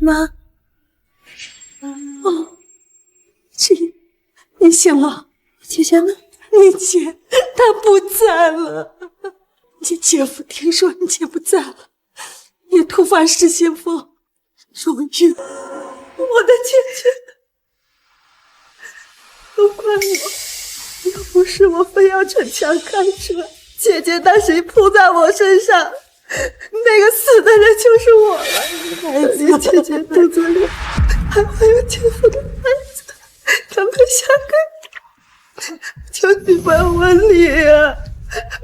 妈，哦，志毅，你醒了？姐姐呢？你姐她不在了。你姐夫听说你姐不在了，也突发失心疯，终于，我的姐姐，都怪我，要不是我非要逞强开车，姐姐那谁扑在我身上，那个死的人就是我了。孩子，姐姐肚子里还会有姐夫的孩子，他们想跟，求你帮我理啊，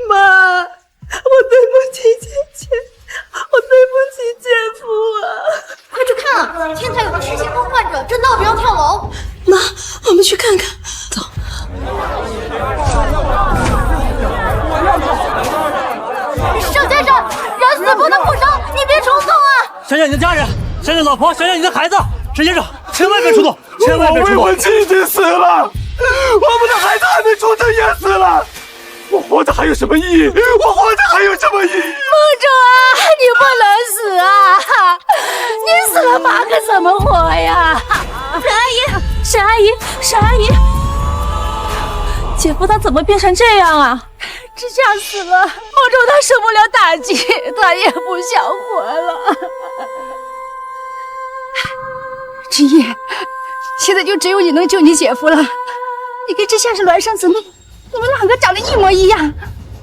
妈，我对不起姐姐，我对不起姐夫啊！快去看啊！天台有个失心疯患者，正闹着要跳楼。妈，我们去看看。走。盛先生，人死不能复生，你别冲动啊！想想你的家人，想想老婆，想想你的孩子。沈先生，千万别冲动，千万别冲动！我未婚妻已经死了，我们的孩子还没出生也死了。我活着还有什么意义？我活着还有什么意义？梦中啊，你不能死啊！你死了，妈可怎么活呀？沈阿姨，姐夫他怎么变成这样啊？志夏死了，梦中他受不了打击，他也不想活了。志毅，现在就只有你能救你姐夫了。你跟志夏是孪生子女。你们两个长得一模一样，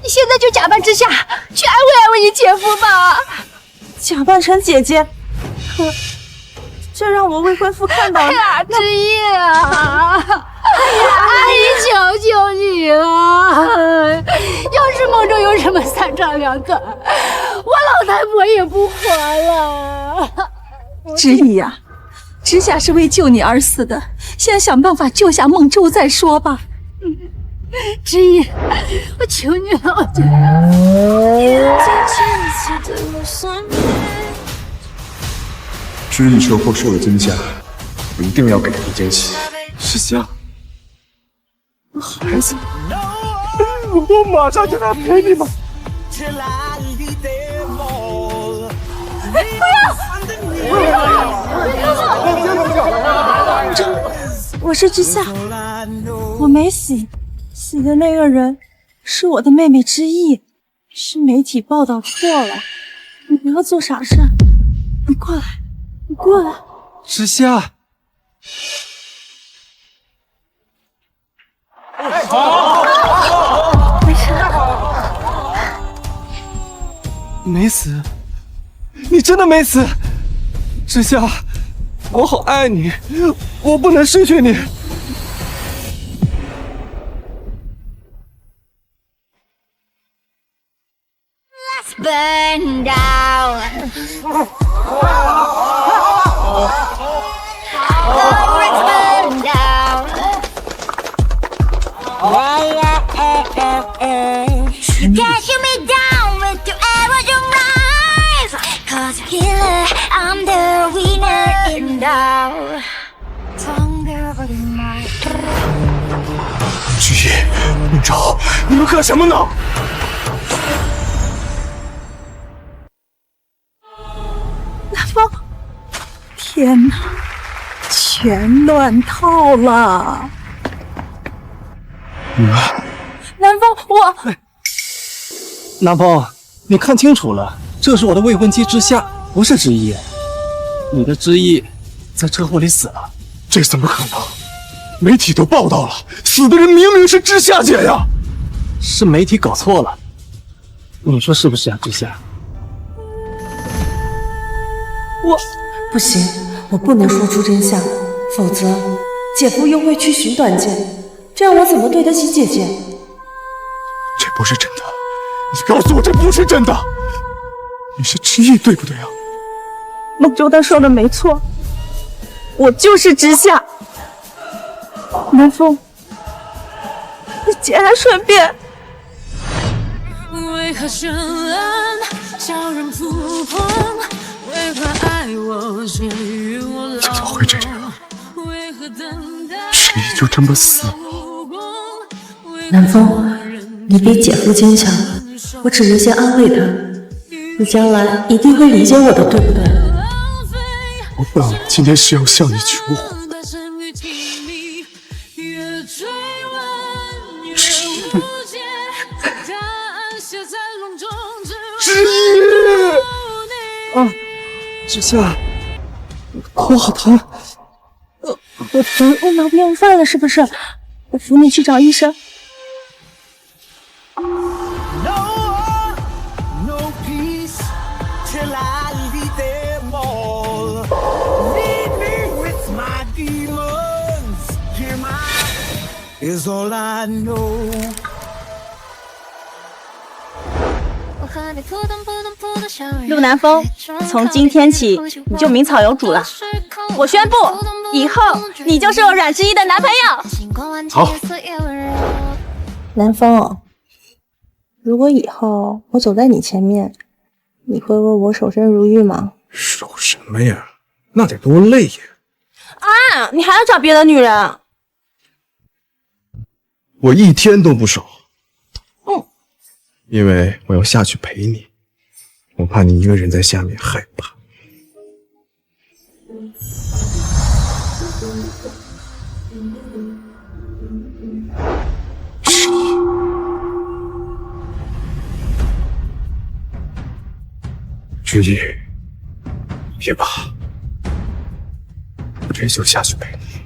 你现在就假扮之下去安慰你姐夫吧。假扮成姐姐，这让我未婚夫看到了。哎呀，志毅啊！阿姨求求你了，要是梦中有什么三长两短，我老太婆也不活了。志毅呀，知夏是为救你而死的，现在想办法救下孟州再说吧。志毅，我求你了，我求你知意车祸说了真假，我一定要给他一惊喜。是夏，我孩子，我马上就来陪你们。我是知夏，我没死，死的那个人是我的妹妹知意，是媒体报道错了。你不要做傻事，你过来，你过来。知夏，没事，没死，你真的没死，知夏，我好爱你，我不能失去你。Burn down. Burn down. Can't shoot me down with your arrogant rise. Cause a killer, I'm the winner in doubt. 居易，孟昭，你们干什么呢？南风，天哪，全乱套了！南风，我南风，你看清楚了，这是我的未婚妻知夏，不是知意。你的知意在车祸里死了。这怎么可能？媒体都报道了，死的人明明是知夏姐呀！是媒体搞错了，你说是不是啊，知夏？我不行，我不能说出真相，否则姐夫又会去寻短见，这样我怎么对得起姐姐？这不是真的，你告诉我这不是真的！你是知意对不对啊？孟州他说的没错，我就是知夏。南风，你既然顺便。为何绚烂叫人扑空？为何爱我先于我老？怎么会这样？知意就这么死了？南风，你比姐夫坚强，我只能先安慰他，你将来一定会理解我的，对不对？我今天是要向你求婚。之意，之夏，头好疼。我脑病犯了是不是？我扶你去找医生。陆南风，从今天起你就名草有主了。我宣布，以后你就是我阮之一的男朋友。好。南风，如果以后我走在你前面，你会为我守身如玉吗？守什么呀？那得多累呀！啊，你还要找别的女人？我一天都不守。因为我要下去陪你，我怕你一个人在下面害怕。之一，别怕，我这就下去陪你。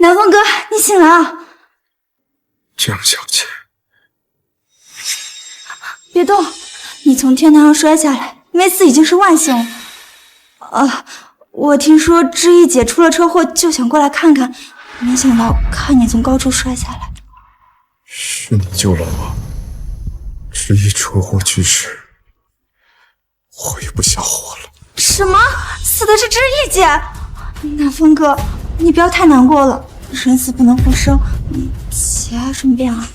南风哥，你醒了！江小姐，别动，你从天台上摔下来，没死已经是万幸了。我听说知意姐出了车祸，就想过来看看，没想到看你从高处摔下来。是你救了我，知意车祸去世，我也不想活了。什么？死的是知意姐？南风哥，你不要太难过了，人死不能复生，你节哀顺变啊。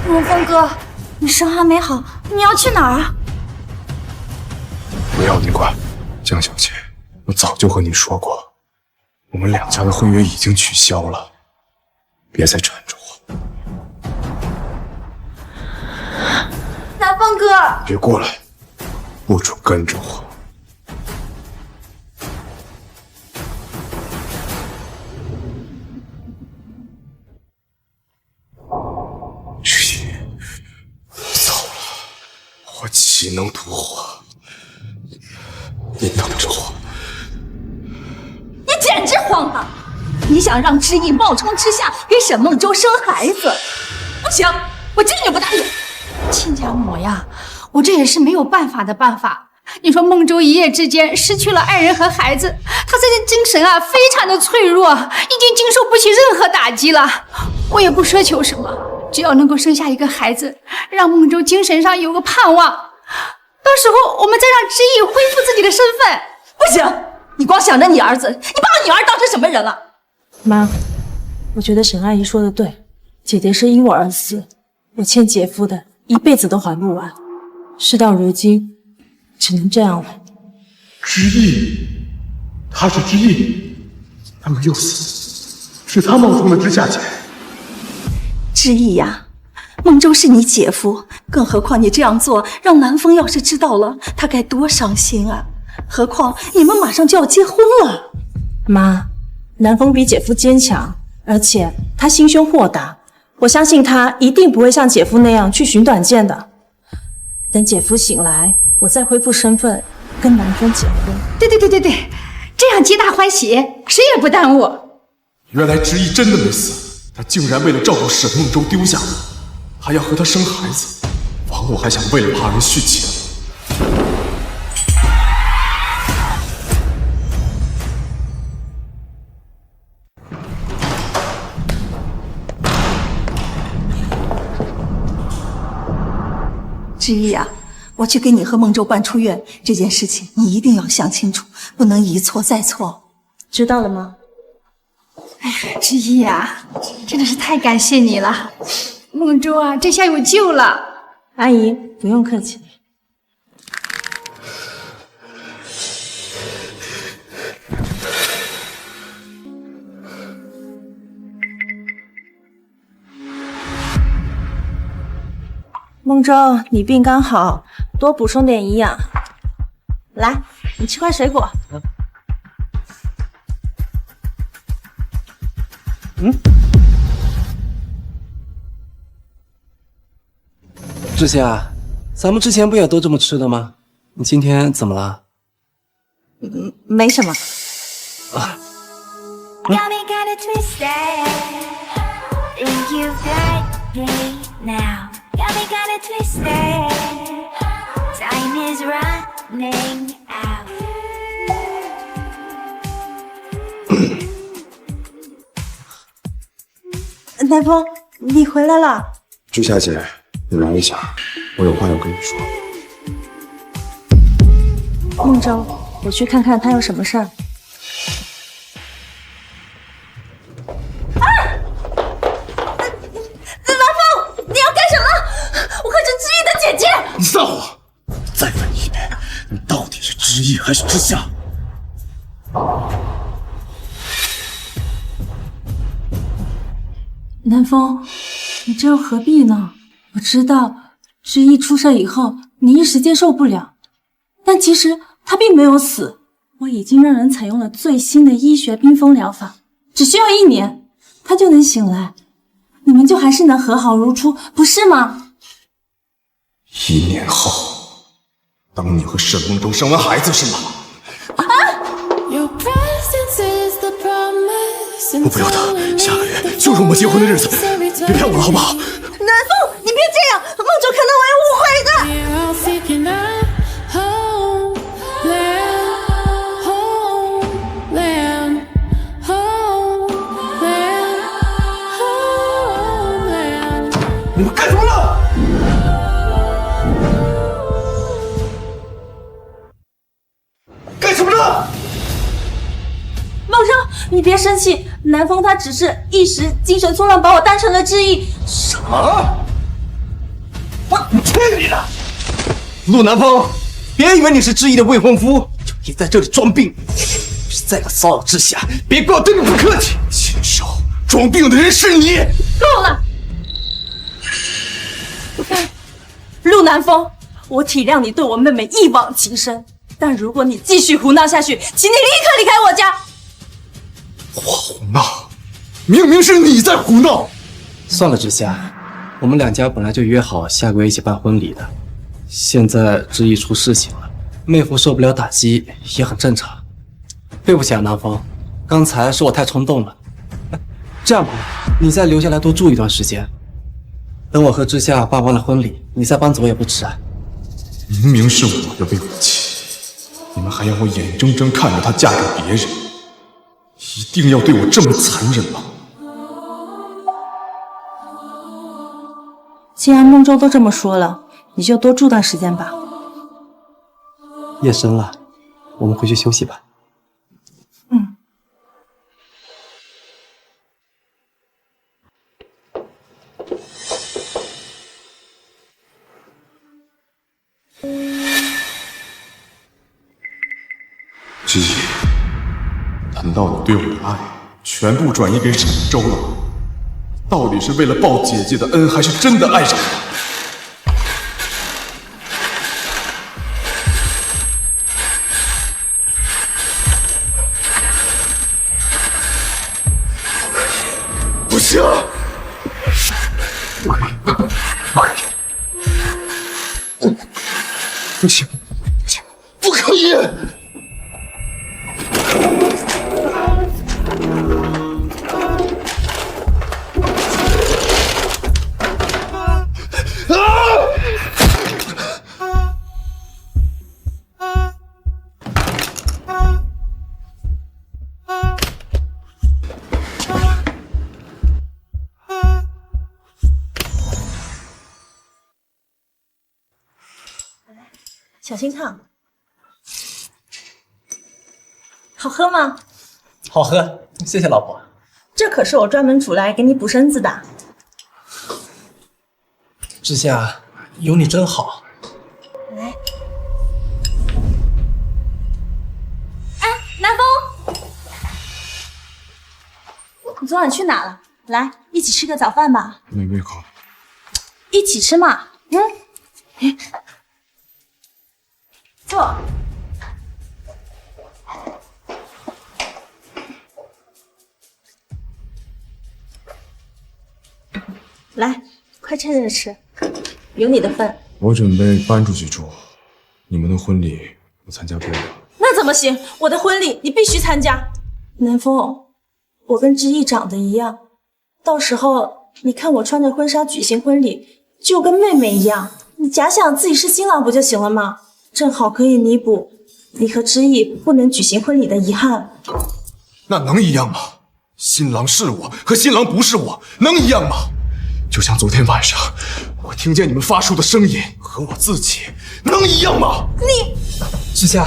南风哥，你伤还没好，你要去哪儿啊？不要你管，江小姐，我早就和你说过，我们两家的婚约已经取消了，别再缠着我。南风哥，别过来，不准跟着我。知意，走了，我岂能独活？你等着我。你简直荒唐！你想让知意冒充之下给沈梦舟生孩子？不行，我坚决不答应。亲家母呀，我这也是没有办法的办法。你说孟舟一夜之间失去了爱人和孩子，他这个精神啊非常的脆弱，已经经受不起任何打击了。我也不奢求什么，只要能够生下一个孩子，让孟舟精神上有个盼望，到时候我们再让知意恢复自己的身份。不行，你光想着你儿子，你把我女儿当成什么人了？妈，我觉得沈阿姨说的对，姐姐是因我而死，我欠姐夫的一辈子都还不完，事到如今，只能这样了。知意，他是知意，他没有死，是他冒充的知夏姐。知意呀，孟舟是你姐夫，更何况你这样做，让南风要是知道了，他该多伤心啊！何况你们马上就要结婚了。妈，南风比姐夫坚强，而且他心胸豁达，我相信他一定不会像姐夫那样去寻短见的。等姐夫醒来，我再恢复身份，跟南风结婚。对，这样皆大欢喜，谁也不耽误。原来知意真的没死，他竟然为了照顾沈梦舟丢下我，还要和他生孩子，枉我还想为了他人续情。知意啊，我去给你和孟舟办出院这件事情，你一定要想清楚，不能一错再错。知道了吗？知意啊，真的是太感谢你了，孟舟啊，这下有救了。阿姨，不用客气。孟舟，你病刚好，多补充点营养。来，你吃块水果。志夏，咱们之前不也都这么吃的吗？你今天怎么了？没什么。Got me kinda twisted. Think you've got me now. Got me kinda twisted. Time is running out. 南风，你回来了。朱夏姐，你来一下，我有话要跟你说。孟舟，我去看看他有什么事儿。你撒谎！再问你一遍，你到底是知意还是知夏？南风，你这又何必呢？我知道知意出事以后，你一时接受不了，但其实他并没有死。我已经让人采用了最新的医学冰封疗法，只需要1年，他就能醒来，你们就还是能和好如初，不是吗1年后，当你和沈梦舟生完孩子是吗？我不要他，下个月就是我们结婚的日子，别骗我了好不好？南风，你别这样，孟舟可能会误会的。你们干什么了？干什么呢？孟舟，你别生气，南风他只是一时精神错乱，把我当成了知意。什么？我去你的！陆南风，别以为你是知意的未婚夫，就可以在这里装病。是再敢骚扰之下，别怪我对你不客气。禽兽，装病的人是你。够了，陆南风，我体谅你对我妹妹一往情深，但如果你继续胡闹下去，请你立刻离开我家。我胡闹？明明是你在胡闹。算了，志夏，我们2家本来就约好下个月一起办婚礼的，现在知意出事情了，妹夫受不了打击也很正常。对不起啊，南风，刚才是我太冲动了。这样吧，你再留下来多住一段时间，等我和志夏办完了婚礼，你再搬走也不迟啊。明明是我的未婚妻，你们还要我眼睁睁看着她嫁给别人，一定要对我这么残忍吗？既然孟舟都这么说了，你就多住段时间吧。夜深了，我们回去休息吧。知意，难道你对我的爱全部转移给沈梦舟了？到底是为了报姐姐的恩，还是真的爱上我？不行！不行！不可以！小心烫，好喝吗？好喝，谢谢老婆。这可是我专门煮来给你补身子的。志夏，有你真好。来，哎，南风，你昨晚去哪了？来，一起吃个早饭吧。没胃口。一起吃嘛。坐。来，快趁热吃，有你的份。我准备搬出去住，你们的婚礼我参加不了。那怎么行？我的婚礼你必须参加。南风，我跟知意长得一样，到时候你看我穿着婚纱举行婚礼，就跟妹妹一样。你假想自己是新郎不就行了吗？正好可以弥补你和知意不能举行婚礼的遗憾。那能一样吗？新郎是我和新郎不是我，能一样吗？就像昨天晚上，我听见你们发出的声音和我自己，能一样吗？之夏，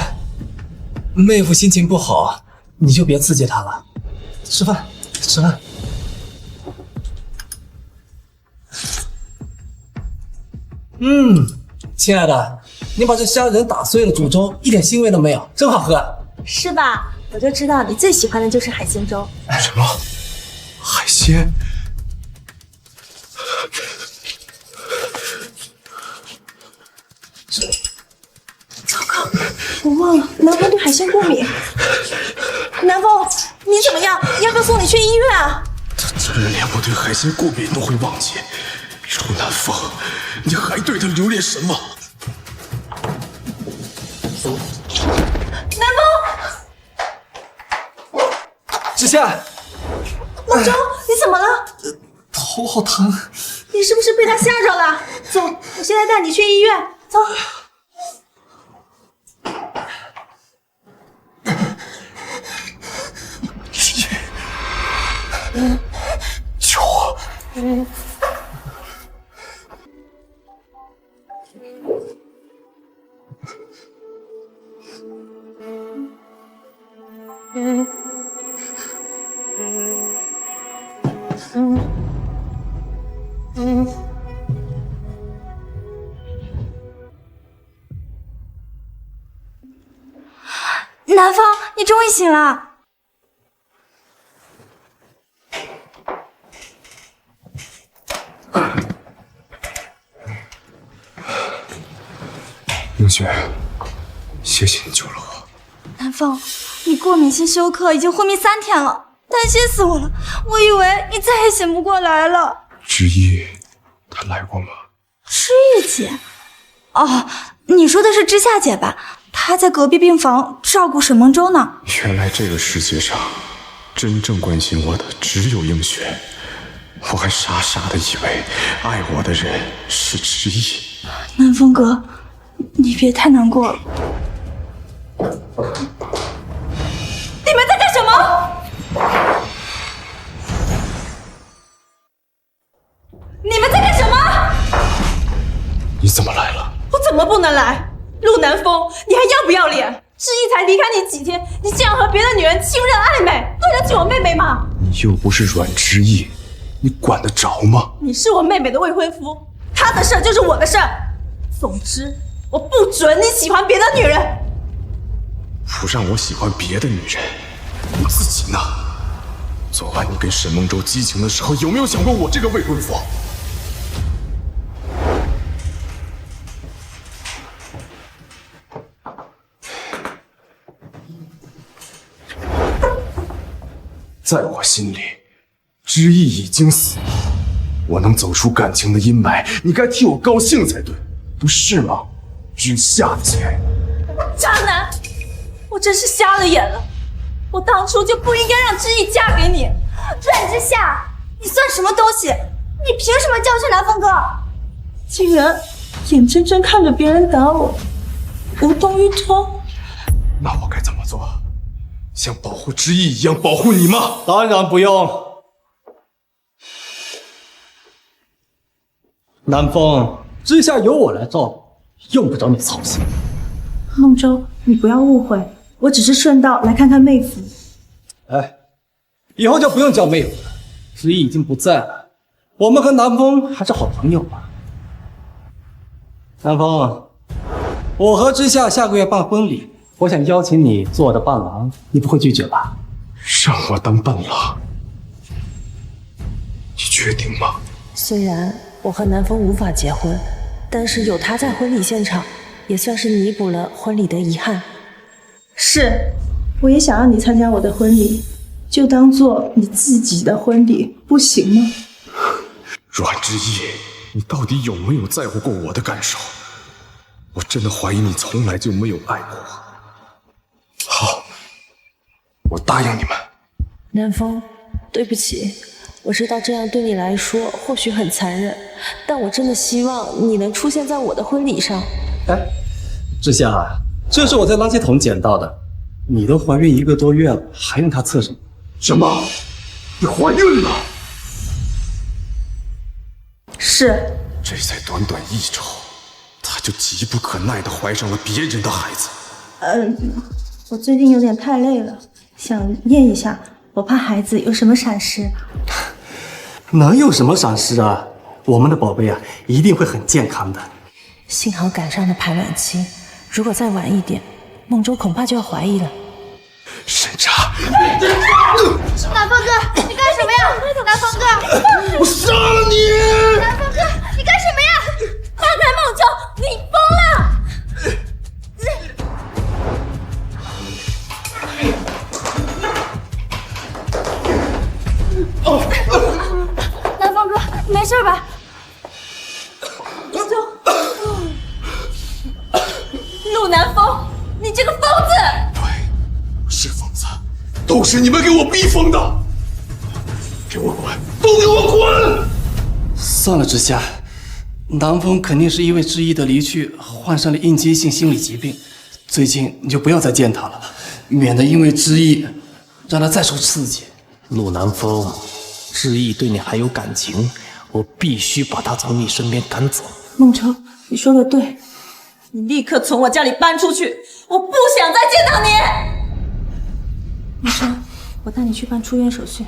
妹夫心情不好，你就别刺激他了。吃饭，吃饭。亲爱的，你把这虾仁打碎了煮粥，一点腥味都没有，真好喝。是吧？我就知道你最喜欢的就是海鲜粥。什么？海鲜？糟糕，我忘了，南风对海鲜过敏。南风，你怎么样？要不要送你去医院啊？他竟然连我对海鲜过敏都会忘记。陆南风，你还对他留恋什么？南风，之夏，孟州，你怎么了？头好疼。你是不是被他吓着了？走，我现在带你去医院。走。救我！南风，你终于醒了。映雪，谢谢你救了我。南风，你过敏性休克，已经昏迷3天了，担心死我了。我以为你再也醒不过来了。知意，她来过吗？知意姐？哦，你说的是知夏姐吧？她在隔壁病房照顾沈梦舟呢。原来这个世界上真正关心我的只有映雪，我还傻傻的以为爱我的人是知意。南风哥，你别太难过了。你们在干什么？你们在干什么？你怎么来了？我怎么不能来？陆南风，你还要不要脸？知意才离开你几天，你竟然和别的女人亲热暧昧，对得起我妹妹吗？你又不是阮知意，你管得着吗？你是我妹妹的未婚夫，她的事儿就是我的事儿。总之，我不准你喜欢别的女人。不让我喜欢别的女人，你自己呢？昨晚你跟沈梦舟激情的时候，有没有想过我这个未婚夫？在我心里，知意已经死了。我能走出感情的阴霾，你该替我高兴才对，不是吗？知夏姐，渣男！我真是瞎了眼了，我当初就不应该让知意嫁给你。阮之夏，你算什么东西？你凭什么教训南风哥？竟然眼睁睁看着别人打我，无动于衷。那我该怎么做？像保护知意一样保护你吗？当然不用。南风，之夏由我来照顾，用不着你操心。孟舟，你不要误会，我只是顺道来看看妹夫。哎，以后就不用叫妹夫了，知意已经不在了，我们和南风还是好朋友嘛。南风，我和之夏下个月办婚礼，我想邀请你做我的伴郎，你不会拒绝吧？让我当伴郎，你确定吗？虽然我和南风无法结婚，但是有他在婚礼现场，也算是弥补了婚礼的遗憾。是，我也想让你参加我的婚礼，就当做你自己的婚礼，不行吗？阮之意，你到底有没有在乎过我的感受？我真的怀疑你从来就没有爱过。好，我答应你们。南风，对不起，我知道这样对你来说或许很残忍，但我真的希望你能出现在我的婚礼上。哎，之夏，这是我在垃圾桶捡到的，你都怀孕1个多月了，还用它测什么？什么？你怀孕了？是。这才短短1周，她就急不可耐地怀上了别人的孩子。我最近有点太累了，想验一下，我怕孩子有什么闪失。能有什么闪失啊？我们的宝贝啊，一定会很健康的。幸好赶上了排卵期，如果再晚一点，孟州恐怕就要怀疑了。审查！南风哥，你干什么呀？南风哥，我杀了你！南风哥，你干什么呀？放开孟州，你疯了！南风哥，你没事吧？陆南风，你这个疯子！对，我是疯子，都是你们给我逼疯的！给我滚！都给我滚！算了，之夏，南风肯定是因为之一的离去患上了应激性心理疾病，最近你就不要再见他了，免得因为之一让他再受刺激。陆南风，之意对你还有感情，我必须把他从你身边赶走。孟州，你说的对，你立刻从我家里搬出去，我不想再见到你。医生，我带你去办出院手续。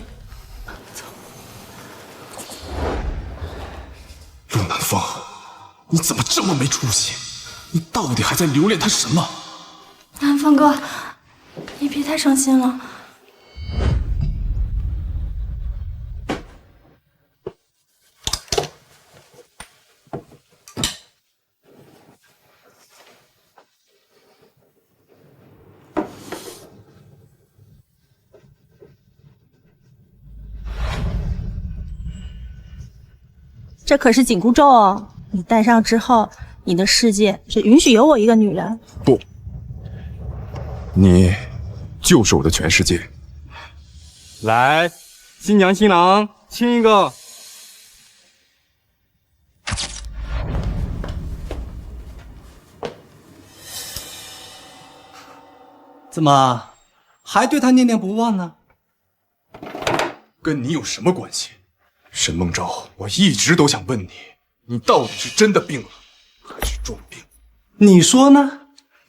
陆南风，你怎么这么没出息？你到底还在留恋他什么？南风哥，你别太伤心了。这可是紧箍咒哦，你戴上之后，你的世界只允许有我一个女人。不，你就是我的全世界。来，新娘新郎亲一个。怎么还对他念念不忘呢？跟你有什么关系？沈梦舟，我一直都想问你，你到底是真的病了，还是装病？你说呢？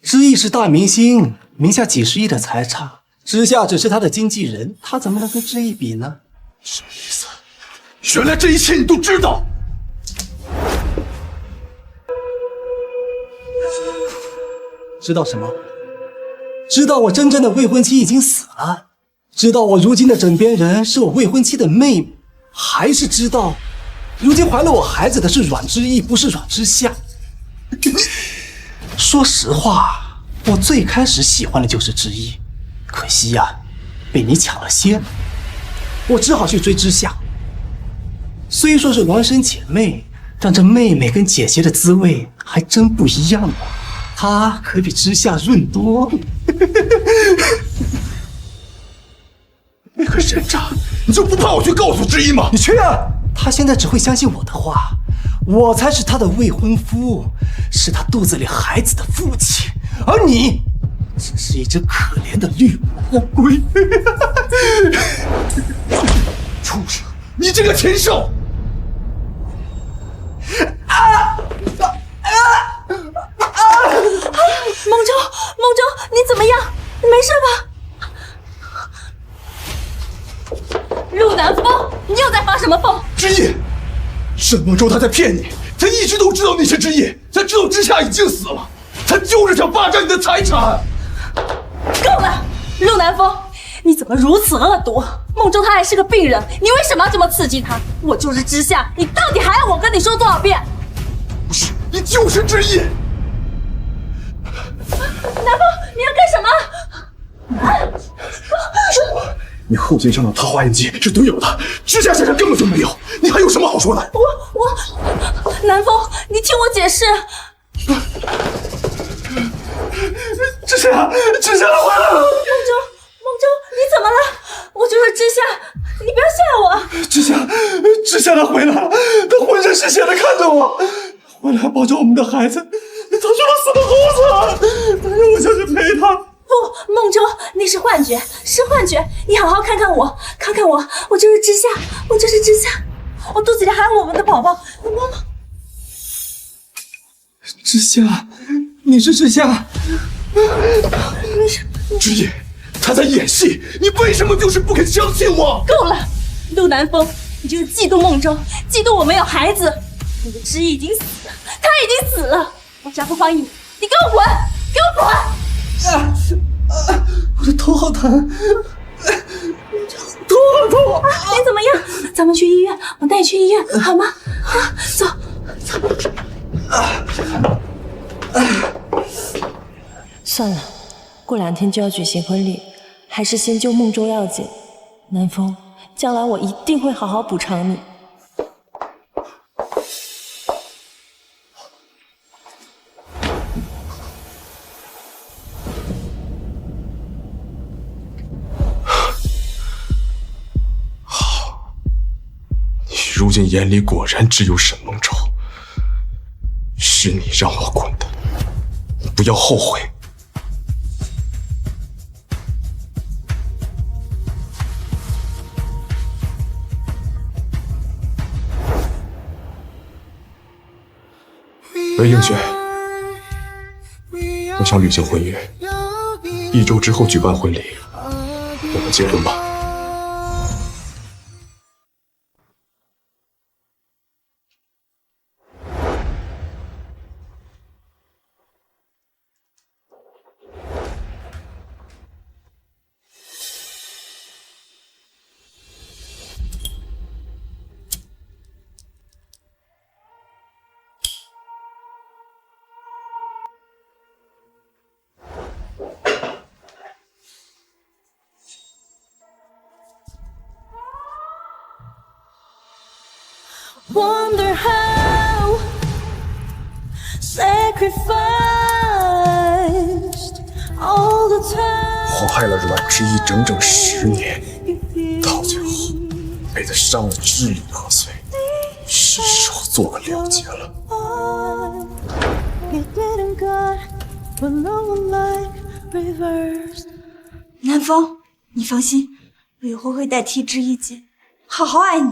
之意是大明星，名下几十亿的财产，之夏只是他的经纪人，他怎么能跟之意比呢？什么意思？原来这一切你都知道！知道什么？知道我真正的未婚妻已经死了，知道我如今的枕边人是我未婚妻的妹妹，还是知道如今怀了我孩子的是阮之意，不是阮之夏。说实话，我最开始喜欢的就是之意，可惜呀，被你抢了先，我只好去追之夏。虽说是孪生姐妹，但这妹妹跟姐姐的滋味还真不一样呢。她可比之夏润多了。可沈查，你就不怕我去告诉之一吗？你去啊！她现在只会相信我的话，我才是她的未婚夫，是她肚子里孩子的父亲，而你只是一只可怜的绿魔龟。畜生！你这个禽兽！孟州，你怎么样？你没事吧？陆南风，你又在发什么疯？之意，沈梦舟他在骗你，他一直都知道你是之意，他知道之夏已经死了，他就是想霸占你的财产。够了，陆南风，你怎么如此恶毒？孟州他还是个病人，你为什么要这么刺激他？我就是之夏，你到底还要我跟你说多少遍？不是，你就是知意。南风，你要干什么？说过，你后肩上的桃花印记是队友的，知夏身上根本就没有，你还有什么好说的？南风，你听我解释。知夏回来了！梦舟，你怎么了？我就是知夏，你不要吓我。知夏他回来了，他浑身是血的看着我，回来抱着我们的孩子，他说他死得好惨，但是我想去陪他。不，梦舟，那是幻觉，你好好看看我，我就是知夏，我肚子里还有我们的宝宝，妈妈。知夏，你是知夏？没事。知意，他在演戏，你为什么就是不肯相信我？够了，陆南风，你就是嫉妒梦舟，嫉妒我们有孩子。你的知意已经死了，他已经死了，我才不帮你，你给我滚，给我滚！我的头好疼，头好痛！你怎么样？咱们去医院，我带你去医院，好吗？走。算了，过2天就要举行婚礼，还是先救梦舟要紧。南风，将来我一定会好好补偿你。好，你如今眼里果然只有沈梦舟，是你让我滚的，你不要后悔。喂，映雪，我想履行婚约，1周之后举办婚礼，我们结婚吧。Wonder how sacrificed all the time。祸害了阮之意整整10年，到最后被他伤得支离破碎，是时候做个了结了。南风，你放心，我以后会代替知意姐，好好爱你。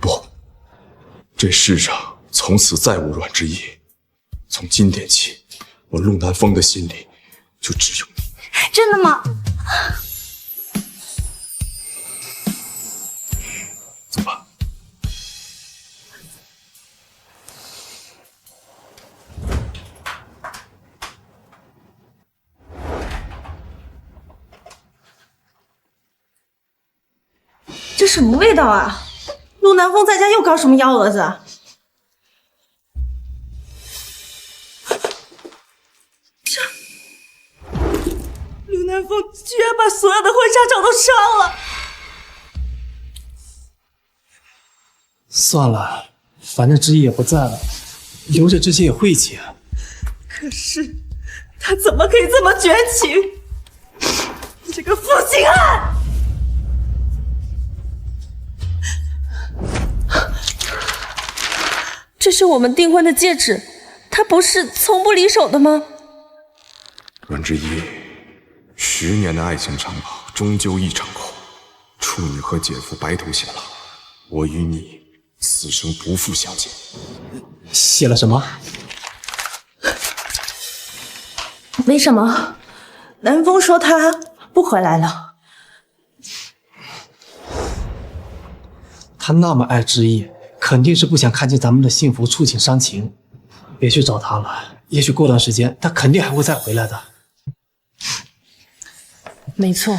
不，这世上从此再无阮之意。从今天起，我陆南风的心里就只有你。真的吗？走吧。这什么味道啊？陆南风在家又搞什么幺蛾子啊？陆南风居然把所有的婚纱照都烧了！算了，反正知意也不在了，留着这些也晦气啊。可是他怎么可以这么绝情？这个负心汉！这是我们订婚的戒指，它不是从不离手的吗？阮之一，10年的爱情长跑终究一场空。处女和姐夫白头偕老，我与你此生不复相见。写了什么？没什么。南风说他不回来了。他那么爱知意，肯定是不想看见咱们的幸福触景伤情。别去找他了，也许过段时间他肯定还会再回来的。没错，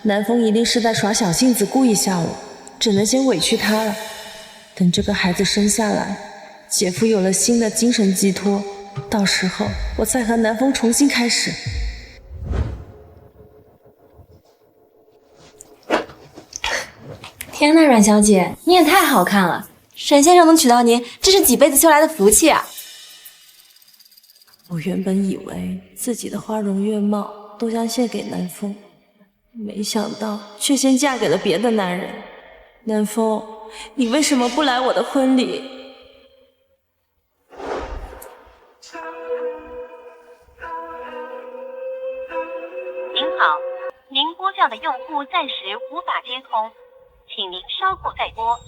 南风一定是在耍小性子，故意吓我。只能先委屈他了。等这个孩子生下来，姐夫有了新的精神寄托，到时候我再和南风重新开始。天呐，阮小姐，你也太好看了！沈先生能娶到您，这是几辈子修来的福气啊！我原本以为自己的花容月貌都将献给南风，没想到却先嫁给了别的男人。南风，你为什么不来我的婚礼？您好，您拨叫的用户暂时无法接通，请您稍后再拨。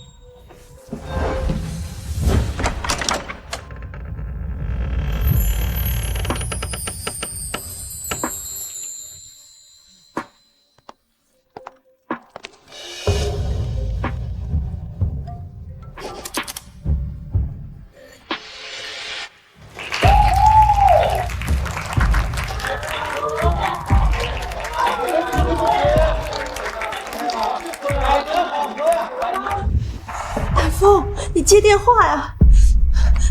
南风，你接电话呀！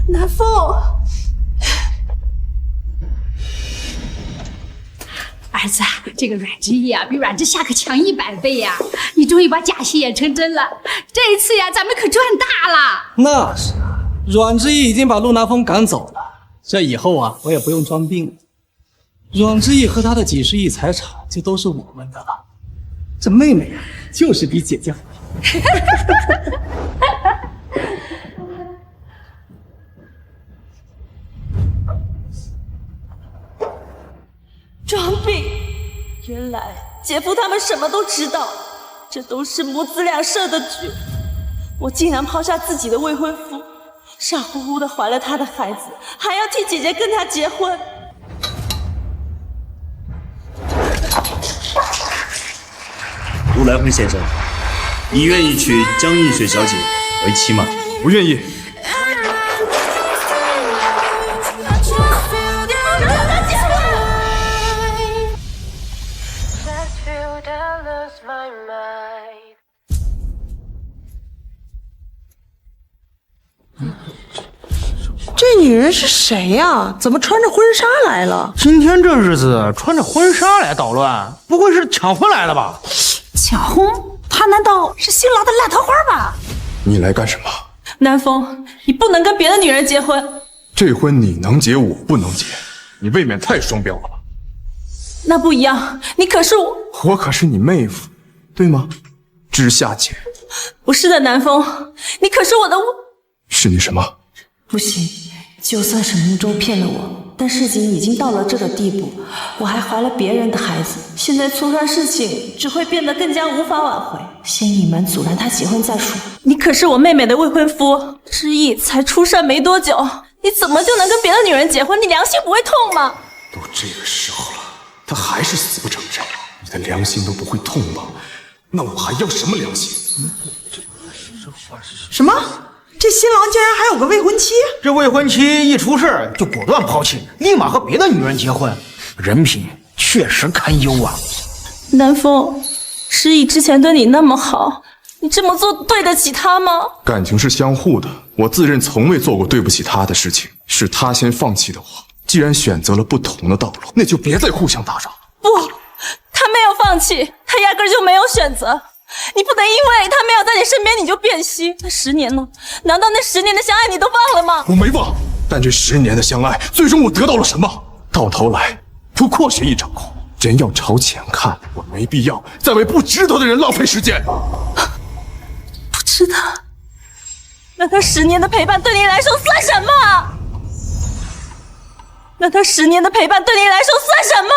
南风，儿子啊，这个阮之意啊，比阮之夏可强100倍呀！你终于把假戏演成真了，这一次呀，咱们可赚大了。那是啊，阮之意已经把陆南风赶走了，这以后啊，我也不用装病了。阮之意和他的几十亿财产就都是我们的了。这妹妹就是比姐姐好。装病！原来姐夫他们什么都知道，这都是母子俩设的局。我竟然抛下自己的未婚夫，傻乎乎的怀了他的孩子，还要替姐姐跟他结婚。陆来辉先生，你愿意娶江映雪小姐为妻吗？不愿意。这女人是谁呀？怎么穿着婚纱来了？今天这日子穿着婚纱来捣乱，不会是抢婚来了吧？抢婚？她难道是新郎的烂桃花吧？你来干什么？南风，你不能跟别的女人结婚。这婚你能结，我不能结，你未免太双标了吧？那不一样，你可是我可是你妹夫，对吗？知夏姐。不是的，南风，你可是我的是你什么？不行，就算是明州骗了我，但事情已经到了这个地步，我还怀了别人的孩子，现在错杀事情只会变得更加无法挽回。先隐瞒阻拦他结婚再说。你可是我妹妹的未婚夫，之意才出山没多久，你怎么就能跟别的女人结婚？你良心不会痛吗？都这个时候了，他还是死不承认，你的良心都不会痛吗？那我还要什么良心？什么？这新郎竟然还有个未婚妻？这未婚妻一出事就果断抛弃，立马和别的女人结婚，人品确实堪忧啊！南风，诗意之前对你那么好，你这么做对得起他吗？感情是相互的，我自认从未做过对不起他的事情，是他先放弃的我。既然选择了不同的道路，那就别再互相打扰。不，他没有放弃，他压根就没有选择。你不能因为他没有在你身边你就变心。那10年呢？难道那10年的相爱你都忘了吗？我没忘，但这10年的相爱，最终我得到了什么？到头来不过是一场空。人要朝前看，我没必要再为不值得的人浪费时间。不值得？那他10年的陪伴对你来说算什么？那他10年的陪伴对你来说算什么？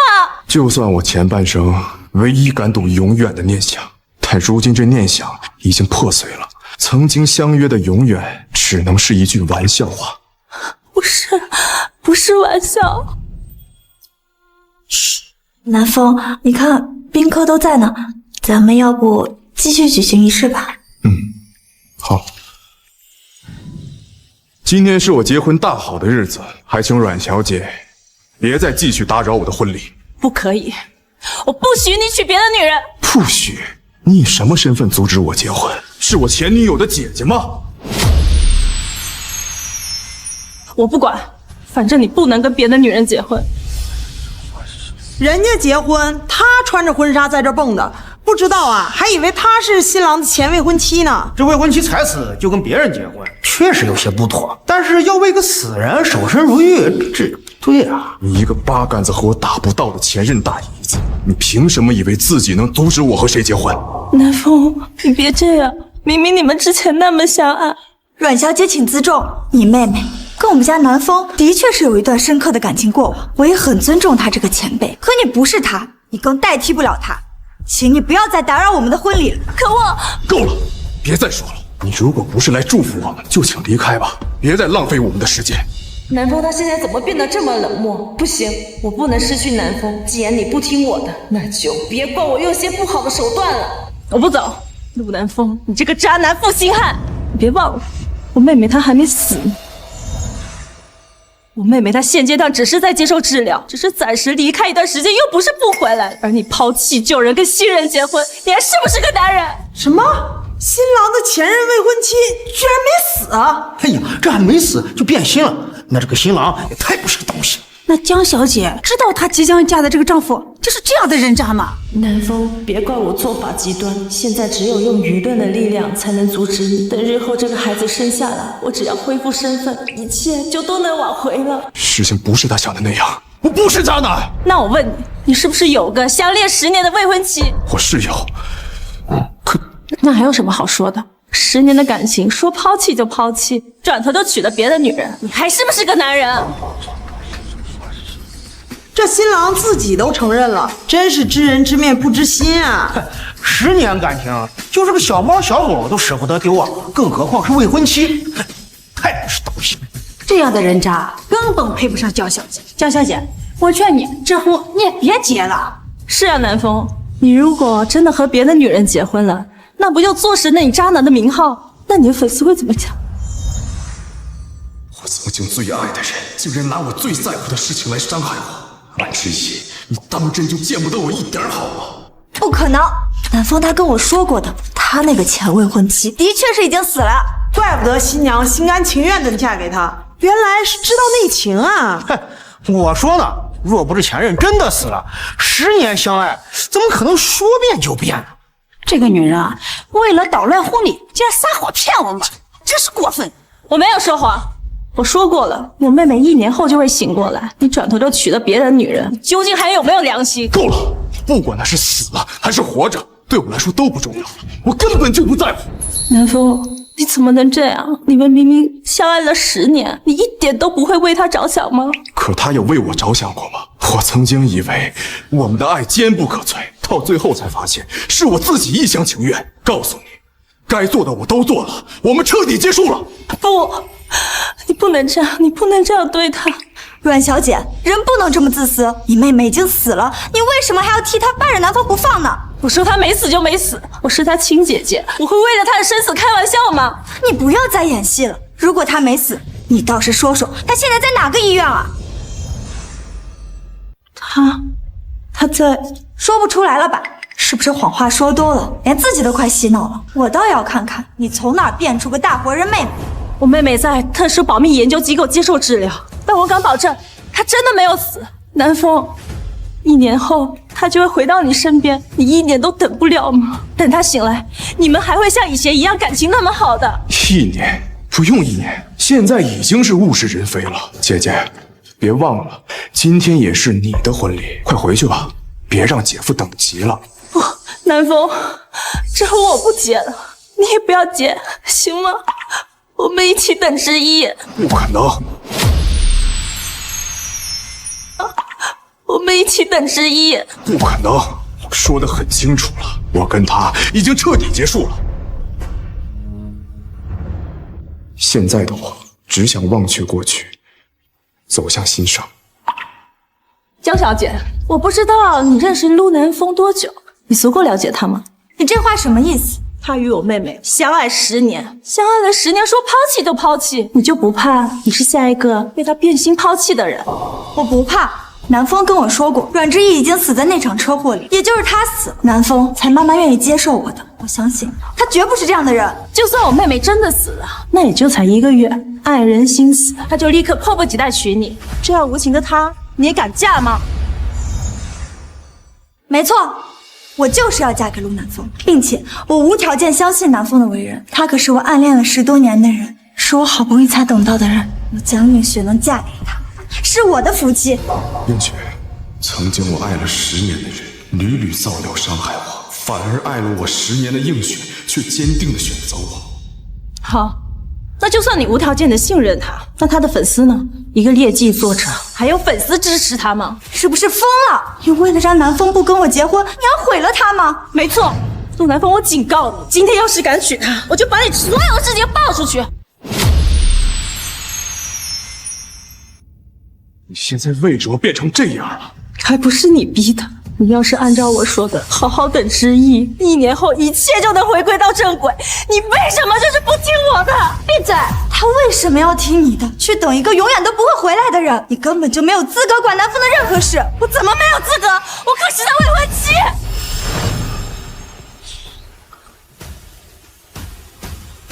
就算我前半生唯一敢赌永远的念想，但如今这念想已经破碎了，曾经相约的永远只能是一句玩笑话。不是玩笑。嘘，南风，你看宾客都在呢，咱们要不继续举行仪式吧？好。今天是我结婚大好的日子，还请阮小姐别再继续打扰我的婚礼。不可以，我不许你娶别的女人。不许？你以什么身份阻止我结婚？是我前女友的姐姐吗？我不管，反正你不能跟别的女人结婚。人家结婚，他穿着婚纱在这蹦的，不知道啊，还以为他是新郎的前未婚妻呢。这未婚妻才死就跟别人结婚，确实有些不妥。但是要为个死人守身如玉，这不对啊！你一个八竿子和我打不到的前任大姨子，你凭什么以为自己能阻止我和谁结婚？南风，你别这样，明明你们之前那么相爱。阮小姐，请自重，你妹妹跟我们家南风的确是有一段深刻的感情过往，我也很尊重她这个前辈。可你不是她，你更代替不了她，请你不要再打扰我们的婚礼了。可我够了，别再说了。你如果不是来祝福我们，就请离开吧，别再浪费我们的时间。南风他现在怎么变得这么冷漠？不行，我不能失去南风。既然你不听我的，那就别怪我用些不好的手段了。我不走，陆南风，你这个渣男负心汉！你别忘了，我妹妹她还没死呢。我妹妹她现阶段只是在接受治疗，只是暂时离开一段时间，又不是不回来。而你抛弃旧人跟新人结婚，你还是不是个男人？什么？新郎的前任未婚妻居然没死啊！哎呀，这还没死就变心了，那这个新郎也太不是个东西。那江小姐知道她即将嫁的这个丈夫就是这样的人渣吗？南风，别怪我做法极端，现在只有用舆论的力量才能阻止你。等日后这个孩子生下来，我只要恢复身份，一切就都能挽回了。事情不是他想的那样，我不是渣男。那我问你，你是不是有个相恋10年的未婚妻？我是有，那还有什么好说的？10年的感情，说抛弃就抛弃，转头就娶了别的女人，你还是不是个男人？这新郎自己都承认了，真是知人知面不知心啊！10年感情，就是个小猫小狗都舍不得丢啊，更何况是未婚妻，太不是东西。这样的人渣根本配不上江小姐。江小姐，我劝你这婚你也别结了。是啊，南风，你如果真的和别的女人结婚了，那不就坐实了你渣男的名号？那你的粉丝会怎么讲？我曾经最爱的人，竟然拿我最在乎的事情来伤害我。安之意，你当真就见不得我一点好吗？不可能，南风他跟我说过的，他那个前未婚妻的确是已经死了，怪不得新娘心甘情愿的嫁给他，原来是知道内情啊！哼，我说呢，若不是前任真的死了，10年相爱，怎么可能说变就变呢？这个女人啊，为了捣乱婚礼，竟然撒谎骗我们，真是过分！我没有说谎。我说过了，我妹妹1年后就会醒过来。你转头就娶了别的女人，你究竟还有没有良心？够了！不管他是死了还是活着，对我来说都不重要，我根本就不在乎。南风，你怎么能这样？你们明明相爱了10年，你一点都不会为他着想吗？可他有为我着想过吗？我曾经以为我们的爱坚不可摧，到最后才发现是我自己一厢情愿。告诉你，该做的我都做了，我们彻底结束了。不，你不能这样，你不能这样对她。阮小姐，人不能这么自私。你妹妹已经死了，你为什么还要替她伴着南风不放呢？我说她没死就没死，我是她亲姐姐，我会为了她的生死开玩笑吗？你不要再演戏了。如果她没死，你倒是说说，她现在在哪个医院啊？她在……说不出来了吧？是不是谎话说多了，连自己都快洗脑了？我倒要看看你从哪儿变出个大活人妹妹。我妹妹在特殊保密研究机构接受治疗，但我敢保证，她真的没有死。南风，1年后她就会回到你身边，你1年都等不了吗？等她醒来，你们还会像以前一样感情那么好的？1年不用1年，现在已经是物是人非了。姐姐，别忘了，今天也是你的婚礼，快回去吧，别让姐夫等急了。不，南风，这婚我不结了，你也不要结，行吗？我们一起等之一。不可能！我们一起等之一。不可能！我说得很清楚了，我跟他已经彻底结束了。现在的我只想忘却过去，走向新生。江小姐，我不知道你认识陆南风多久，你足够了解他吗？你这话什么意思？他与我妹妹相爱10年，相爱了10年，说抛弃就抛弃，你就不怕你是下一个被他变心抛弃的人？我不怕，南风跟我说过，阮之意已经死在那场车祸里，也就是他死了，南风才慢慢愿意接受我的。我相信他绝不是这样的人。就算我妹妹真的死了，那也就才1个月，爱人心死，他就立刻迫不及待娶你。这样无情的他，你也敢嫁吗？没错，我就是要嫁给陆南风，并且我无条件相信南风的为人。他可是我暗恋了10多年的人，是我好不容易才等到的人。我江映雪能嫁给他，是我的福气。映雪，曾经我爱了10年的人，屡屡造谣伤害我，反而爱了我10年的映雪，却坚定地选择我。好，那就算你无条件的信任他，那他的粉丝呢？一个劣迹作者，还有粉丝支持他吗？是不是疯了？你为了让南风不跟我结婚，你要毁了他吗？没错，陆南风，我警告你，今天要是敢娶她，我就把你所有的事情爆出去。你现在为什么变成这样了？还不是你逼的。你要是按照我说的，好好等之意，1年后一切就能回归到正轨。你为什么就是不听我的？闭嘴！他为什么要听你的？去等一个永远都不会回来的人？你根本就没有资格管南风的任何事。我怎么没有资格？我可是他未婚妻。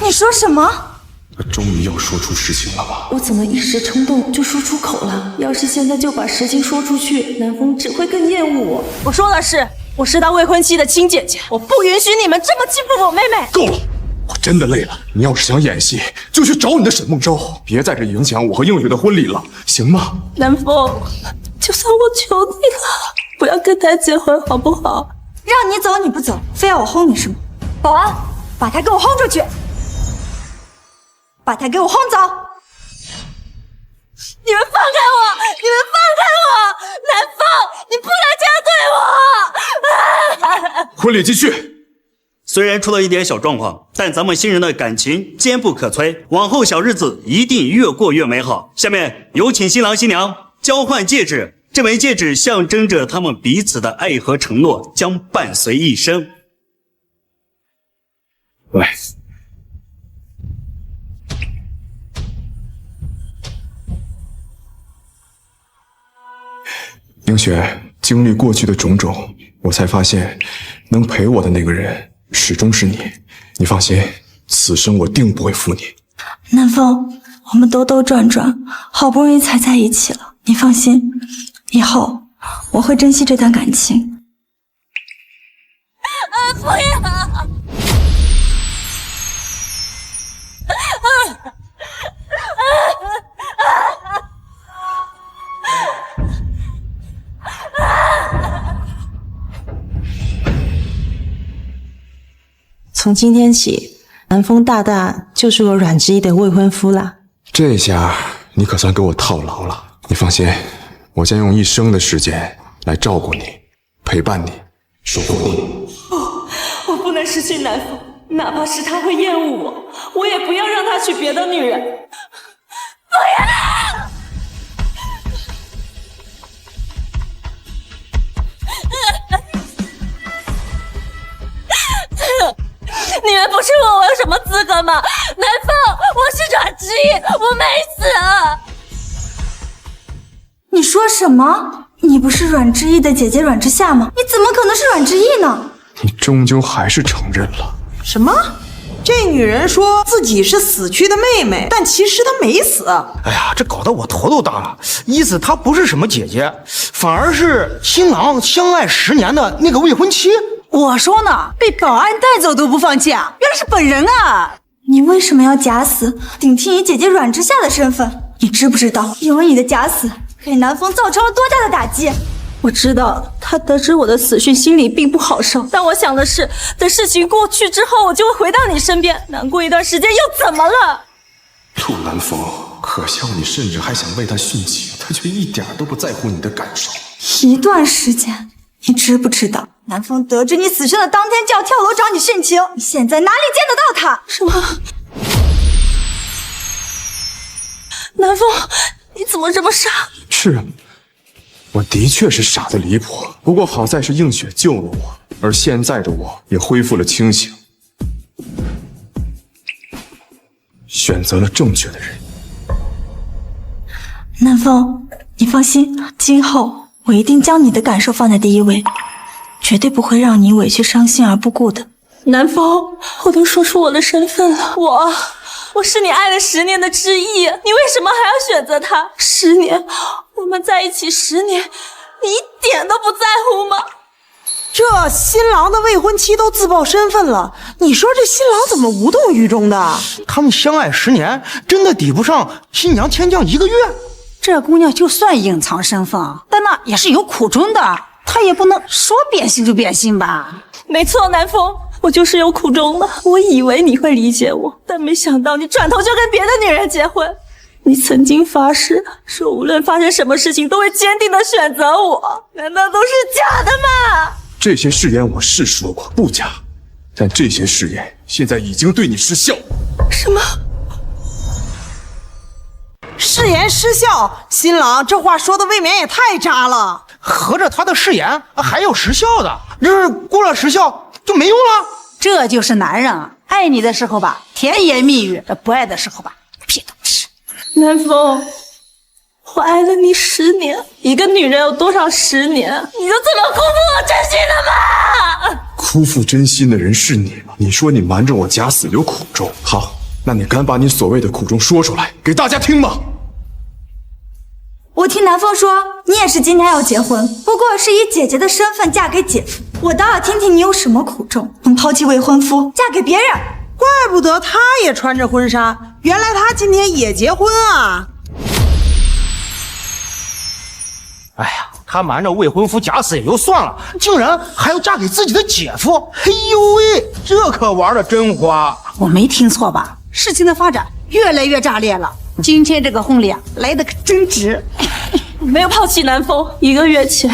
你说什么？他终于要说出实情了吧？我怎么一时冲动就说出口了？要是现在就把实情说出去，南风只会更厌恶我。我说的是，我是他未婚妻的亲姐姐，我不允许你们这么欺负我妹妹。够了，我真的累了。你要是想演戏，就去找你的沈梦舟，别在这影响我和映雪的婚礼了，行吗？南风，就算我求你了，不要跟他结婚好不好？让你走你不走，非要我轰你是吗？保安，把他给我轰出去！把他给我轰走！你们放开我！你们放开我！南风，你不能这样对我！婚礼继续。虽然出了一点小状况，但咱们新人的感情坚不可摧，往后小日子一定越过越美好。下面有请新郎新娘交换戒指，这枚戒指象征着他们彼此的爱和承诺将伴随一生。喂。映雪，经历过去的种种，我才发现，能陪我的那个人始终是你。你放心，此生我定不会负你。南风，我们兜兜转转，好不容易才在一起了。你放心，以后我会珍惜这段感情。不要！从今天起，南风大大就是我阮之意的未婚夫啦。这下你可算给我套牢了。你放心，我将用一生的时间来照顾你，陪伴你，守护你。我不能失去南风，哪怕是他会厌恶我，我也不要让他娶别的女人。不要！你们不是问我有什么资格吗？南风，我是阮之意，我没死。你说什么？你不是阮之意的姐姐阮之夏吗？你怎么可能是阮之意呢？你终究还是承认了。什么？这女人说自己是死去的妹妹，但其实她没死。哎呀，这搞得我头都大了。意思她不是什么姐姐，反而是新郎相爱10年的那个未婚妻。我说呢，被保安带走都不放弃啊！原来是本人啊！你为什么要假死，顶替你姐姐阮之夏的身份？你知不知道，因为你的假死，给南风造成了多大的打击？我知道他得知我的死讯，心里并不好受。但我想的是，等事情过去之后，我就会回到你身边。难过一段时间又怎么了？陆南风，可笑你甚至还想为他殉情，他却一点都不在乎你的感受。一段时间，你知不知道？南风得知你死讯的当天就要跳楼找你殉情，你现在哪里见得到他？什么？南风，你怎么这么傻？是啊，我的确是傻得离谱。不过好在是映雪救了我，而现在的我也恢复了清醒，选择了正确的人。南风，你放心，今后我一定将你的感受放在第一位，绝对不会让你委屈伤心而不顾的。南风，我都说出我的身份了，我是你爱了10年的知意，你为什么还要选择他？10年，我们在一起10年，你一点都不在乎吗？这新郎的未婚妻都自曝身份了，你说这新郎怎么无动于衷的？他们相爱10年，真的抵不上新娘天降1个月。这姑娘就算隐藏身份，但那也是有苦衷的，她也不能说变心就变心吧？没错，南风，我就是有苦衷的。我以为你会理解我，但没想到你转头就跟别的女人结婚。你曾经发誓说无论发生什么事情都会坚定的选择我，难道都是假的吗？这些誓言我是说过不假，但这些誓言现在已经对你失效。什么？誓言失效？新郎这话说的未免也太渣了。合着他的誓言还有时效的，这过了时效就没用了。这就是男人啊，爱你的时候吧，甜言蜜语；不爱的时候吧，屁都不是。南风，我爱了你10年，一个女人有多少10年？你就这么辜负我真心的吗？辜负真心的人是你吗？你说你瞒着我假死有苦衷，好，那你敢把你所谓的苦衷说出来给大家听吗？我听南风说，你也是今天要结婚，不过是以姐姐的身份嫁给姐夫。我倒要听听你有什么苦衷，能抛弃未婚夫嫁给别人。怪不得他也穿着婚纱，原来他今天也结婚啊！哎呀，他瞒着未婚夫假死也就算了，竟然还要嫁给自己的姐夫！哎呦喂，这可玩的真花！我没听错吧？事情的发展越来越炸裂了。今天这个婚礼啊，来的可真值。我没有抛弃南风。1个月前，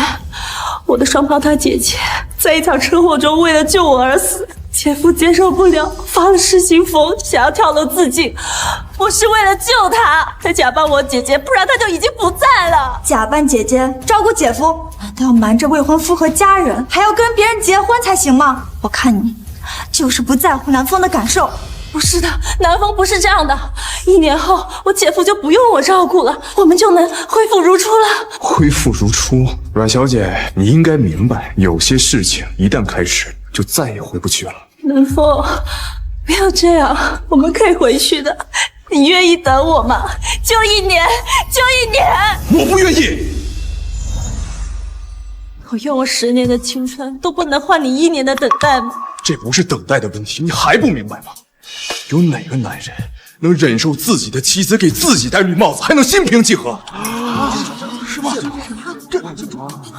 我的双胞胎姐姐在一场车祸中为了救我而死，姐夫接受不了，发了失心疯，想要跳楼自尽。我是为了救他，才假扮我姐姐，不然他就已经不在了。假扮姐姐照顾姐夫，难道要瞒着未婚夫和家人，还要跟别人结婚才行吗？我看你就是不在乎南风的感受。不是的，南风不是这样的。1年后，我姐夫就不用我照顾了，我们就能恢复如初了。恢复如初，阮小姐，你应该明白，有些事情一旦开始，就再也回不去了。南风，不要这样，我们可以回去的。你愿意等我吗？就1年，就1年。我不愿意。我用我10年的青春都不能换你1年的等待吗？这不是等待的问题，你还不明白吗？有哪个男人能忍受自己的妻子给自己戴绿帽子，还能心平气和？是吧？这还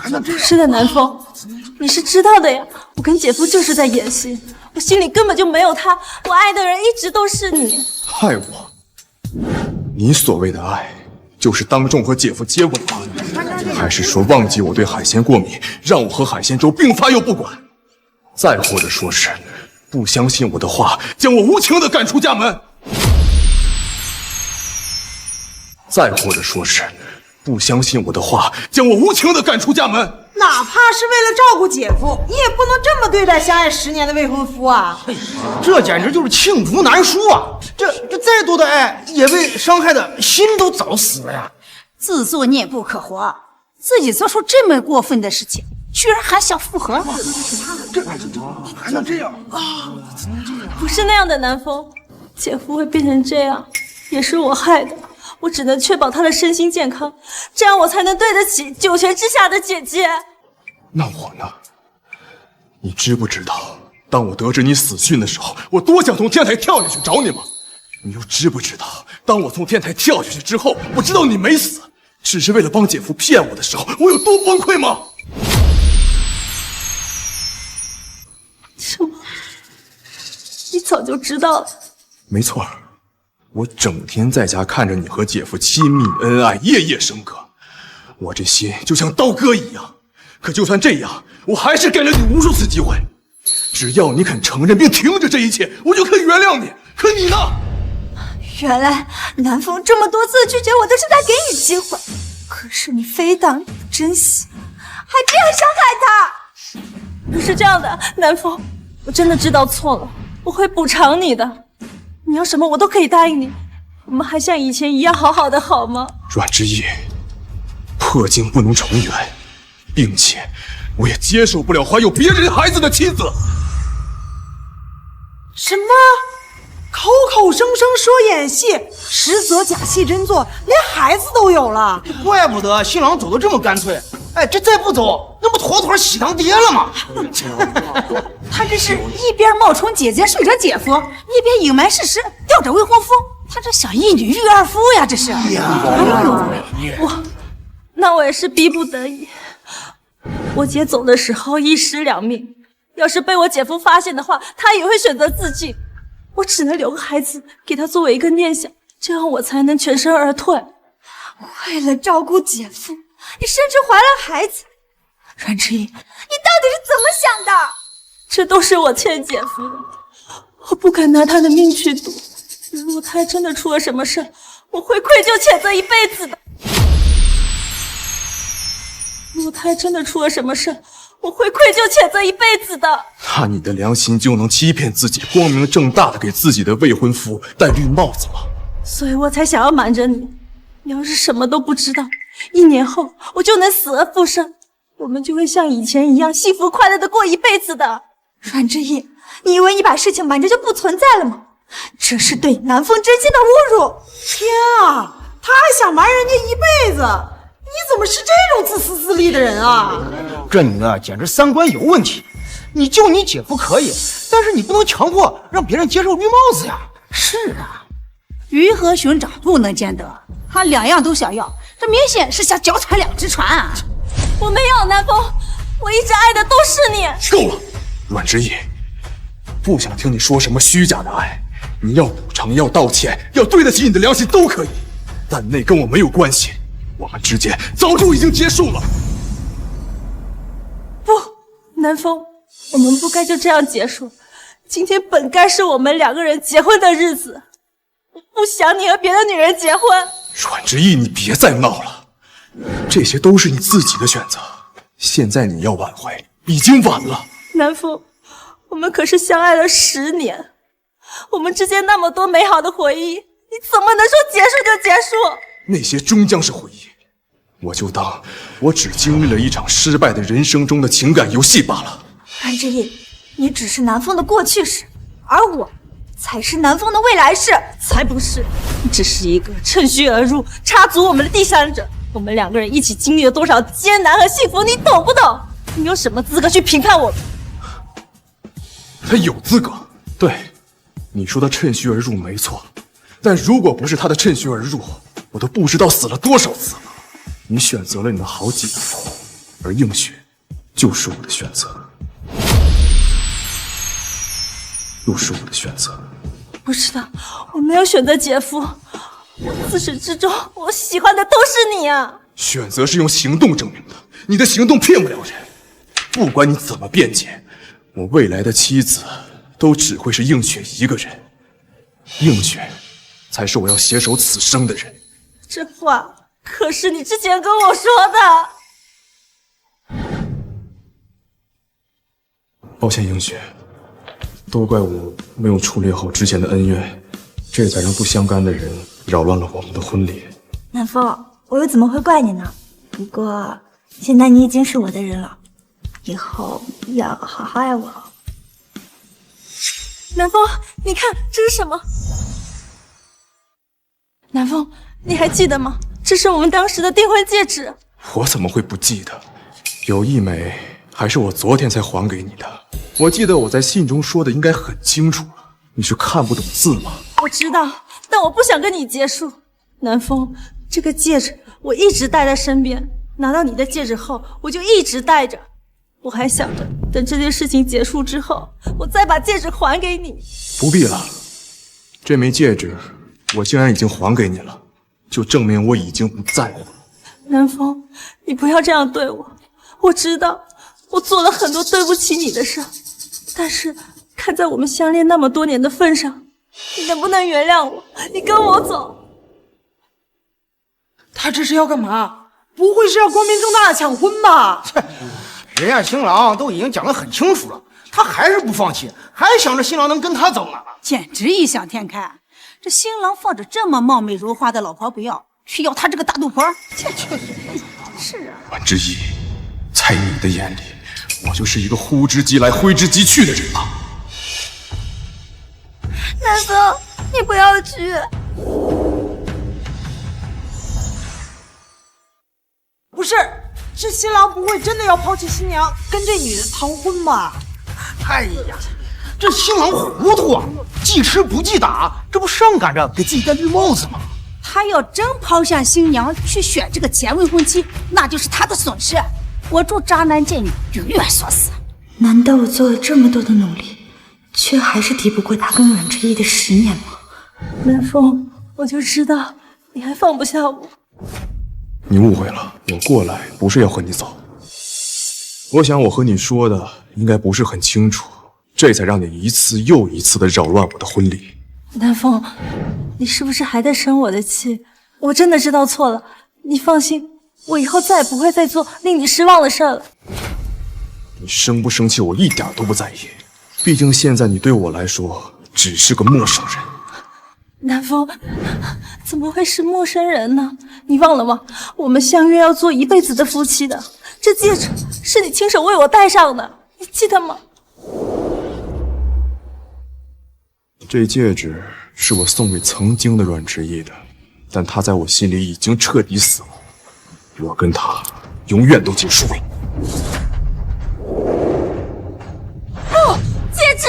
能这样？是的，南风，你是知道的呀。我跟姐夫就是在演戏，我心里根本就没有他，我爱的人一直都是你。爱我？你所谓的爱，就是当众和姐夫接吻吗？还是说忘记我对海鲜过敏，让我和海鲜粥并发又不管？再或者说是不相信我的话，将我无情地赶出家门；再或者说是不相信我的话，将我无情地赶出家门。哪怕是为了照顾姐夫，你也不能这么对待相爱10年的未婚夫啊！这简直就是罄竹难书啊！这再多的爱，也被伤害的心都早死了呀！自作孽不可活，自己做出这么过分的事情，居然还想复合？这还能这样啊？不是那样的，南风，姐夫会变成这样，也是我害的。我只能确保他的身心健康，这样我才能对得起9泉之下的姐姐。那我呢？你知不知道，当我得知你死讯的时候，我多想从天台跳下去找你吗？你又知不知道，当我从天台跳下去之后，我知道你没死，只是为了帮姐夫骗我的时候，我有多崩溃吗？什么？你早就知道了？没错，我整天在家看着你和姐夫亲密恩爱，夜夜笙歌，我这心就像刀割一样。可就算这样，我还是给了你无数次机会，只要你肯承认并停止这一切，我就可以原谅你。可你呢？原来南风这么多次拒绝我都是在给你机会，可是你非但不珍惜，还这样伤害他。不是这样的，南风，我真的知道错了，我会补偿你的。你要什么我都可以答应你，我们还像以前一样好好的，好吗？阮之意，破镜不能重圆，并且我也接受不了怀有别人孩子的妻子。什么？口口声声说演戏，实则假戏真做，连孩子都有了。怪不得新郎走得这么干脆。哎，这再不走，那不妥妥喜当爹了吗？他这是一边冒充姐姐睡着姐夫，一边隐瞒事实吊着未婚夫，他这小一女育二夫呀，这是。那我也是逼不得已。我姐走的时候一尸两命，要是被我姐夫发现的话，他也会选择自尽。我只能留个孩子给他作为一个念想，这样我才能全身而退。为了照顾姐夫，你甚至怀了孩子。阮之意，你到底是怎么想的？这都是我欠姐夫的，我不敢拿他的命去赌。如果他真的出了什么事，我会愧疚谴责一辈子的。如果他真的出了什么事，我会愧疚谴责一辈子的。那你的良心就能欺骗自己，光明正大的给自己的未婚夫戴绿帽子吗？所以我才想要瞒着你。你要是什么都不知道，1年后我就能死而复生，我们就会像以前一样幸福快乐的过一辈子的。阮之意，你以为你把事情瞒着就不存在了吗？这是对南风真心的侮辱！天啊，他还想瞒人家一辈子，你怎么是这种自私自利的人啊？这女的简直三观有问题。你救你姐夫可以，但是你不能强迫让别人接受绿帽子呀。是啊，鱼和熊掌不能兼得，他两样都想要，这明显是想脚踩2只船啊！我没有南风，我一直爱的都是你。够了，阮之意，不想听你说什么虚假的爱，你要补偿，要道歉，要对得起你的良心都可以，但那跟我没有关系，我们之间早就已经结束了。不，南风，我们不该就这样结束。今天本该是我们2个人结婚的日子，我不想你和别的女人结婚。阮之意，你别再闹了，这些都是你自己的选择，现在你要挽回已经晚了。南风，我们可是相爱了10年，我们之间那么多美好的回忆，你怎么能说结束就结束？那些终将是回忆，我就当我只经历了一场失败的人生中的情感游戏罢了。阮之意，你只是南风的过去式，而我才是南风的未来式。才不是，你只是一个趁虚而入、插足我们的第三者。我们2个人一起经历了多少艰难和幸福，你懂不懂？你有什么资格去评判我们？他有资格，对，你说他趁虚而入没错，但如果不是他的趁虚而入，我都不知道死了多少次了。你选择了你的好姐夫，而映雪就是我的选择，又是我的选择。不是的，我没有选择姐夫，我自始至终我喜欢的都是你啊！选择是用行动证明的，你的行动骗不了人。不管你怎么辩解，我未来的妻子都只会是映雪一个人，映雪才是我要携手此生的人。这话可是你之前跟我说的。抱歉，映雪，都怪我没有处理好之前的恩怨，这才让不相干的人扰乱了我们的婚礼。南风，我又怎么会怪你呢？不过现在你已经是我的人了，以后要好好爱我。南风，你看这是什么？南风，你还记得吗？这是我们当时的订婚戒指。我怎么会不记得？有一枚还是我昨天才还给你的。我记得我在信中说的应该很清楚了，你是看不懂字吗？我知道，但我不想跟你结束。南风，这个戒指我一直带在身边，拿到你的戒指后，我就一直戴着。我还想着，等这件事情结束之后，我再把戒指还给你。不必了，这枚戒指我既然已经还给你了，就证明我已经不在乎了。南风，你不要这样对我。我知道我做了很多对不起你的事，但是看在我们相恋那么多年的份上，你能不能原谅我？你跟我走。他这是要干嘛？不会是要光明正大的抢婚吧？人家新郎都已经讲得很清楚了，他还是不放弃，还想着新郎能跟他走呢。简直异想天开！这新郎放着这么貌美如花的老婆不要，却要他这个大肚婆，是啊。阮之意，在你的眼里，我就是一个呼之即来挥之即去的人吧？南风，你不要去！不是，这新郎不会真的要抛弃新娘，跟这女的逃婚吧？哎呀，这新郎糊涂啊，记吃不记打，这不上赶着给自己戴绿帽子吗？他要真抛下新娘去选这个前未婚妻，那就是他的损失。我祝渣男贱女永远锁死。难道我做了这么多的努力，却还是敌不过他跟阮之意的10年吗？南风，我就知道你还放不下我。你误会了，我过来不是要和你走。我想我和你说的应该不是很清楚，这才让你一次又一次的扰乱我的婚礼。南风，你是不是还在生我的气？我真的知道错了，你放心，我以后再也不会再做令你失望的事了。你生不生气我一点都不在意，毕竟现在你对我来说只是个陌生人。南风，怎么会是陌生人呢？你忘了吗？我们相约要做一辈子的夫妻的，这戒指是你亲手为我戴上的，你记得吗？这戒指是我送给曾经的阮之意的，但他在我心里已经彻底死了，我跟他永远都结束了。不，戒指！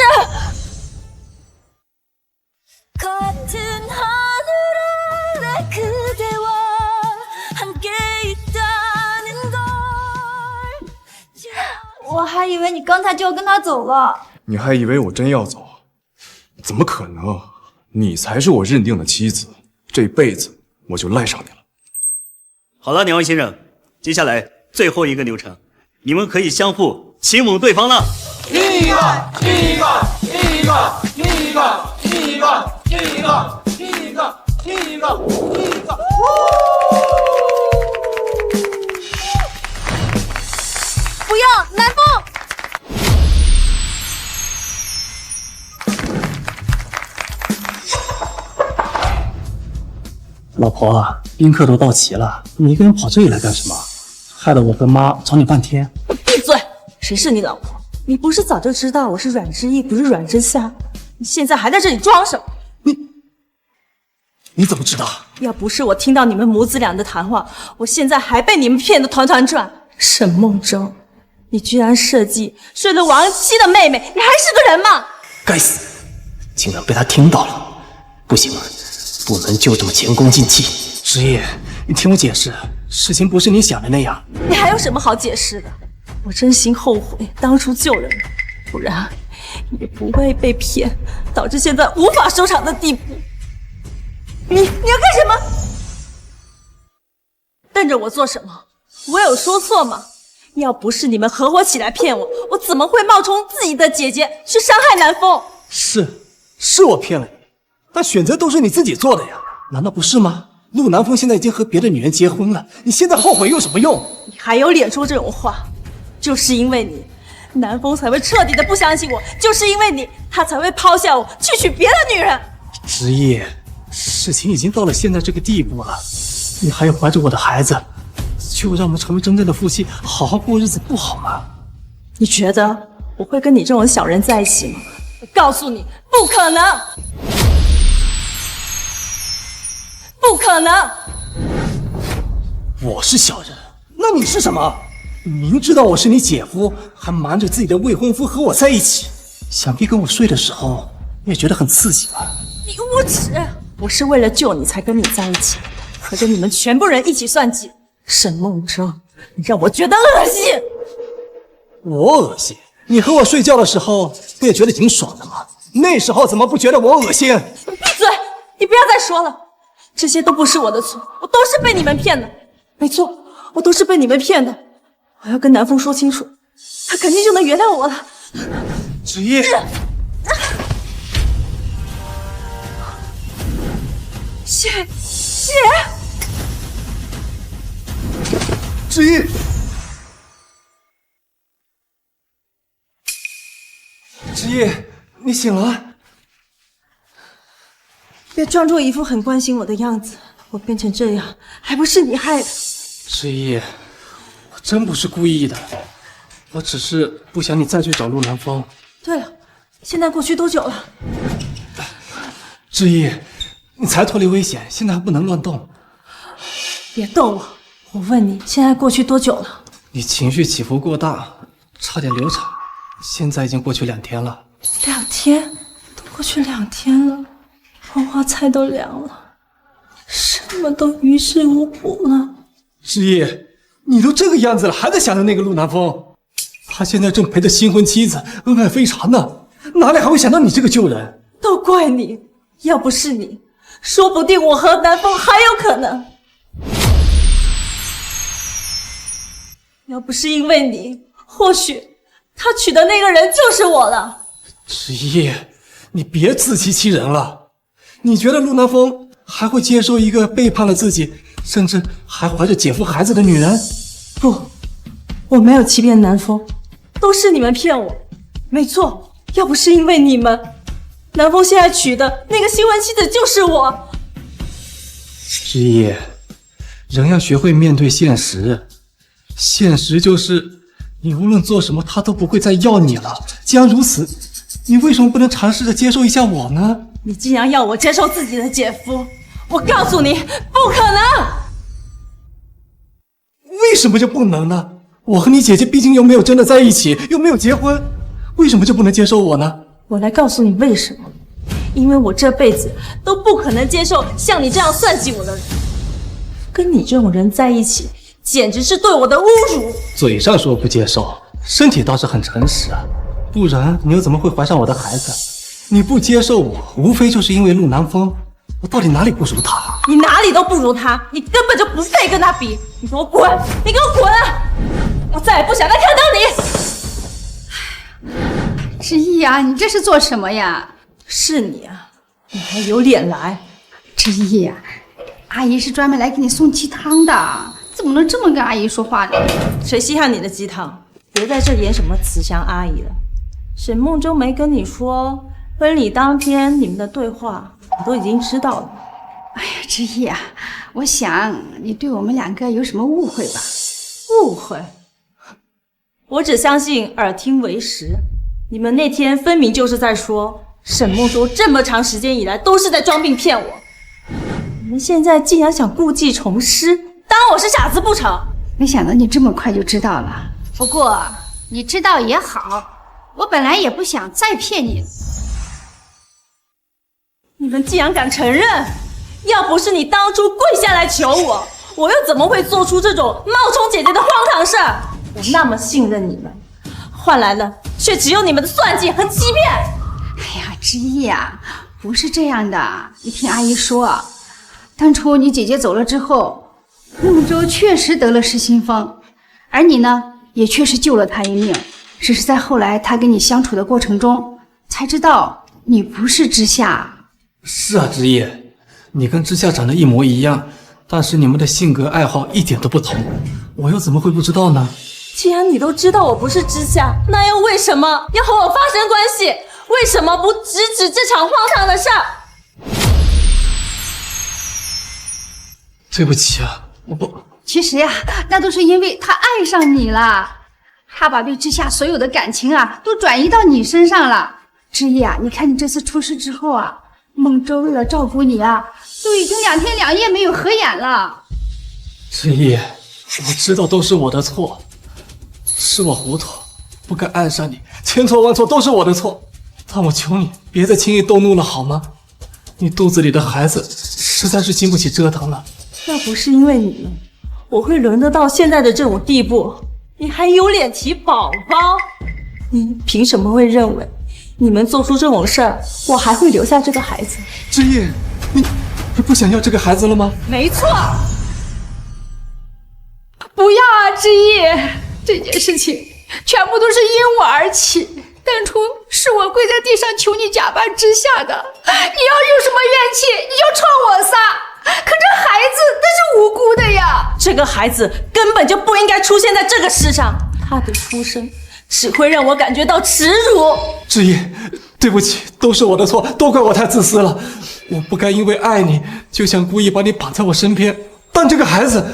我还以为你刚才就要跟他走了。你还以为我真要走？怎么可能？你才是我认定的妻子，这辈子我就赖上你了。好了，两位先生，接下来最后一个流程，你们可以相互亲吻对方了。亲一个，亲一个，亲一个，亲一个，亲一个，亲一个，亲一个，亲一个，亲一个。不要，南风！老婆，宾客都到齐了，你一个人跑这里来干什么？害得我跟妈找你半天。闭嘴！谁是你老婆？你不是早就知道我是阮之意，不是阮之夏？你现在还在这里装什么？你怎么知道？要不是我听到你们母子俩的谈话，我现在还被你们骗得团团转。沈梦舟，你居然设计睡了亡妻的妹妹，你还是个人吗？该死，竟然被他听到了！不行，不能就这么前功尽弃。之意，你听我解释，事情不是你想的那样。你还有什么好解释的？我真心后悔当初救人，不然也不会被骗，导致现在无法收场的地步。你要干什么？瞪着我做什么？我有说错吗？要不是你们合伙起来骗我，我怎么会冒充自己的姐姐去伤害南风？是我骗了你，但选择都是你自己做的呀，难道不是吗？陆南风现在已经和别的女人结婚了，你现在后悔有什么用？你还有脸说这种话？就是因为你，南风才会彻底的不相信我，就是因为你，他才会抛下我去娶别的女人。之意，事情已经到了现在这个地步了，你还有怀着我的孩子，就让我们成为真正的夫妻，好好过日子不好吗？你觉得我会跟你这种小人在一起吗？我告诉你，不可能，不可能！我是小人，那你是什么？明知道我是你姐夫，还瞒着自己的未婚夫和我在一起，想必跟我睡的时候你也觉得很刺激吧？你无耻！我是为了救你才跟你在一起，可跟你们全部人一起算计。沈梦舟，你让我觉得恶心。我恶心？你和我睡觉的时候不也觉得挺爽的吗？那时候怎么不觉得我恶心？闭嘴！你不要再说了，这些都不是我的错，我都是被你们骗的。没错，我都是被你们骗的。我要跟南风说清楚，他肯定就能原谅我了。子怡，姐，子怡，子怡，你醒了。别装作一副很关心我的样子，我变成这样还不是你害的。子怡，我真不是故意的，我只是不想你再去找陆南风。对了，现在过去多久了？志毅，你才脱离危险，现在还不能乱动。别逗我，我问你，现在过去多久了？你情绪起伏过大，差点流产，现在已经过去2天了。2天？都过去2天了，黄花菜都凉了，什么都于事无补了。志毅，你都这个样子了，还在想着那个陆南风？他现在正陪着新婚妻子恩爱非常呢，哪里还会想到你这个旧人？都怪你，要不是你，说不定我和南风还有可能。要不是因为你，或许他娶的那个人就是我了。志毅，你别自欺欺人了。你觉得陆南风还会接受一个背叛了自己，甚至还怀着姐夫孩子的女人？不，我没有欺骗南风，都是你们骗我。没错，要不是因为你们，南风现在娶的那个新婚妻子就是我。志毅，人要学会面对现实，现实就是你无论做什么他都不会再要你了。既然如此，你为什么不能尝试着接受一下我呢？你既然要我接受自己的姐夫，我告诉你，不可能。为什么就不能呢？我和你姐姐毕竟又没有真的在一起，又没有结婚，为什么就不能接受我呢？我来告诉你为什么。因为我这辈子都不可能接受像你这样算计我的人，跟你这种人在一起，简直是对我的侮辱。嘴上说不接受，身体倒是很诚实啊，不然你又怎么会怀上我的孩子？你不接受我，无非就是因为陆南风，我到底哪里不如他？你哪里都不如他，你根本就不配跟他比。你给我滚！你给我滚！我再也不想再看到你。志毅啊，你这是做什么呀？是你啊，你还有脸来？志毅啊，阿姨是专门来给你送鸡汤的，怎么能这么跟阿姨说话呢？谁稀罕你的鸡汤？别在这演什么慈祥阿姨了。沈梦舟没跟你说，婚礼当天你们的对话，我都已经知道了。哎呀，志毅啊，我想你对我们2个有什么误会吧？误会？我只相信耳听为实。你们那天分明就是在说沈梦舟这么长时间以来都是在装病骗我，你们现在竟然想故技重施，当我是傻子不成？没想到你这么快就知道了。不过你知道也好，我本来也不想再骗你了。你们竟然敢承认！要不是你当初跪下来求我，我又怎么会做出这种冒充姐姐的荒唐事？我那么信任你们，换来了却只有你们的算计和欺骗。哎呀，志毅啊，不是这样的。你听阿姨说，当初你姐姐走了之后，孟舟确实得了失心疯，而你呢，也确实救了她一命。只是在后来她跟你相处的过程中，才知道你不是之夏。是啊，之毅，你跟之夏长得一模一样，但是你们的性格爱好一点都不同，我又怎么会不知道呢？既然你都知道我不是之夏，那又为什么要和我发生关系？为什么不直指这场荒唐的事儿？对不起啊，我不……其实呀，那都是因为他爱上你了，他把对之夏所有的感情啊，都转移到你身上了。之毅啊，你看你这次出事之后啊，孟舟为了照顾你啊，都已经2天2夜没有合眼了。之毅，我知道都是我的错，是我糊涂，不该爱上你，千错万错都是我的错。但我求你别再轻易动怒了好吗？你肚子里的孩子实在是经不起折腾了。要不是因为你们，我会沦得到现在的这种地步。你还有脸提宝宝？你凭什么会认为你们做出这种事儿，我还会留下这个孩子？之毅，你不想要这个孩子了吗？没错。不要啊，之毅，这件事情全部都是因我而起。当初是我跪在地上求你假扮之夏的，你要有什么怨气，你就冲我撒。可这孩子那是无辜的呀，这个孩子根本就不应该出现在这个世上，他的出生只会让我感觉到耻辱。之毅，对不起，都是我的错，都怪我太自私了。我不该因为爱你，就想故意把你绑在我身边。但这个孩子，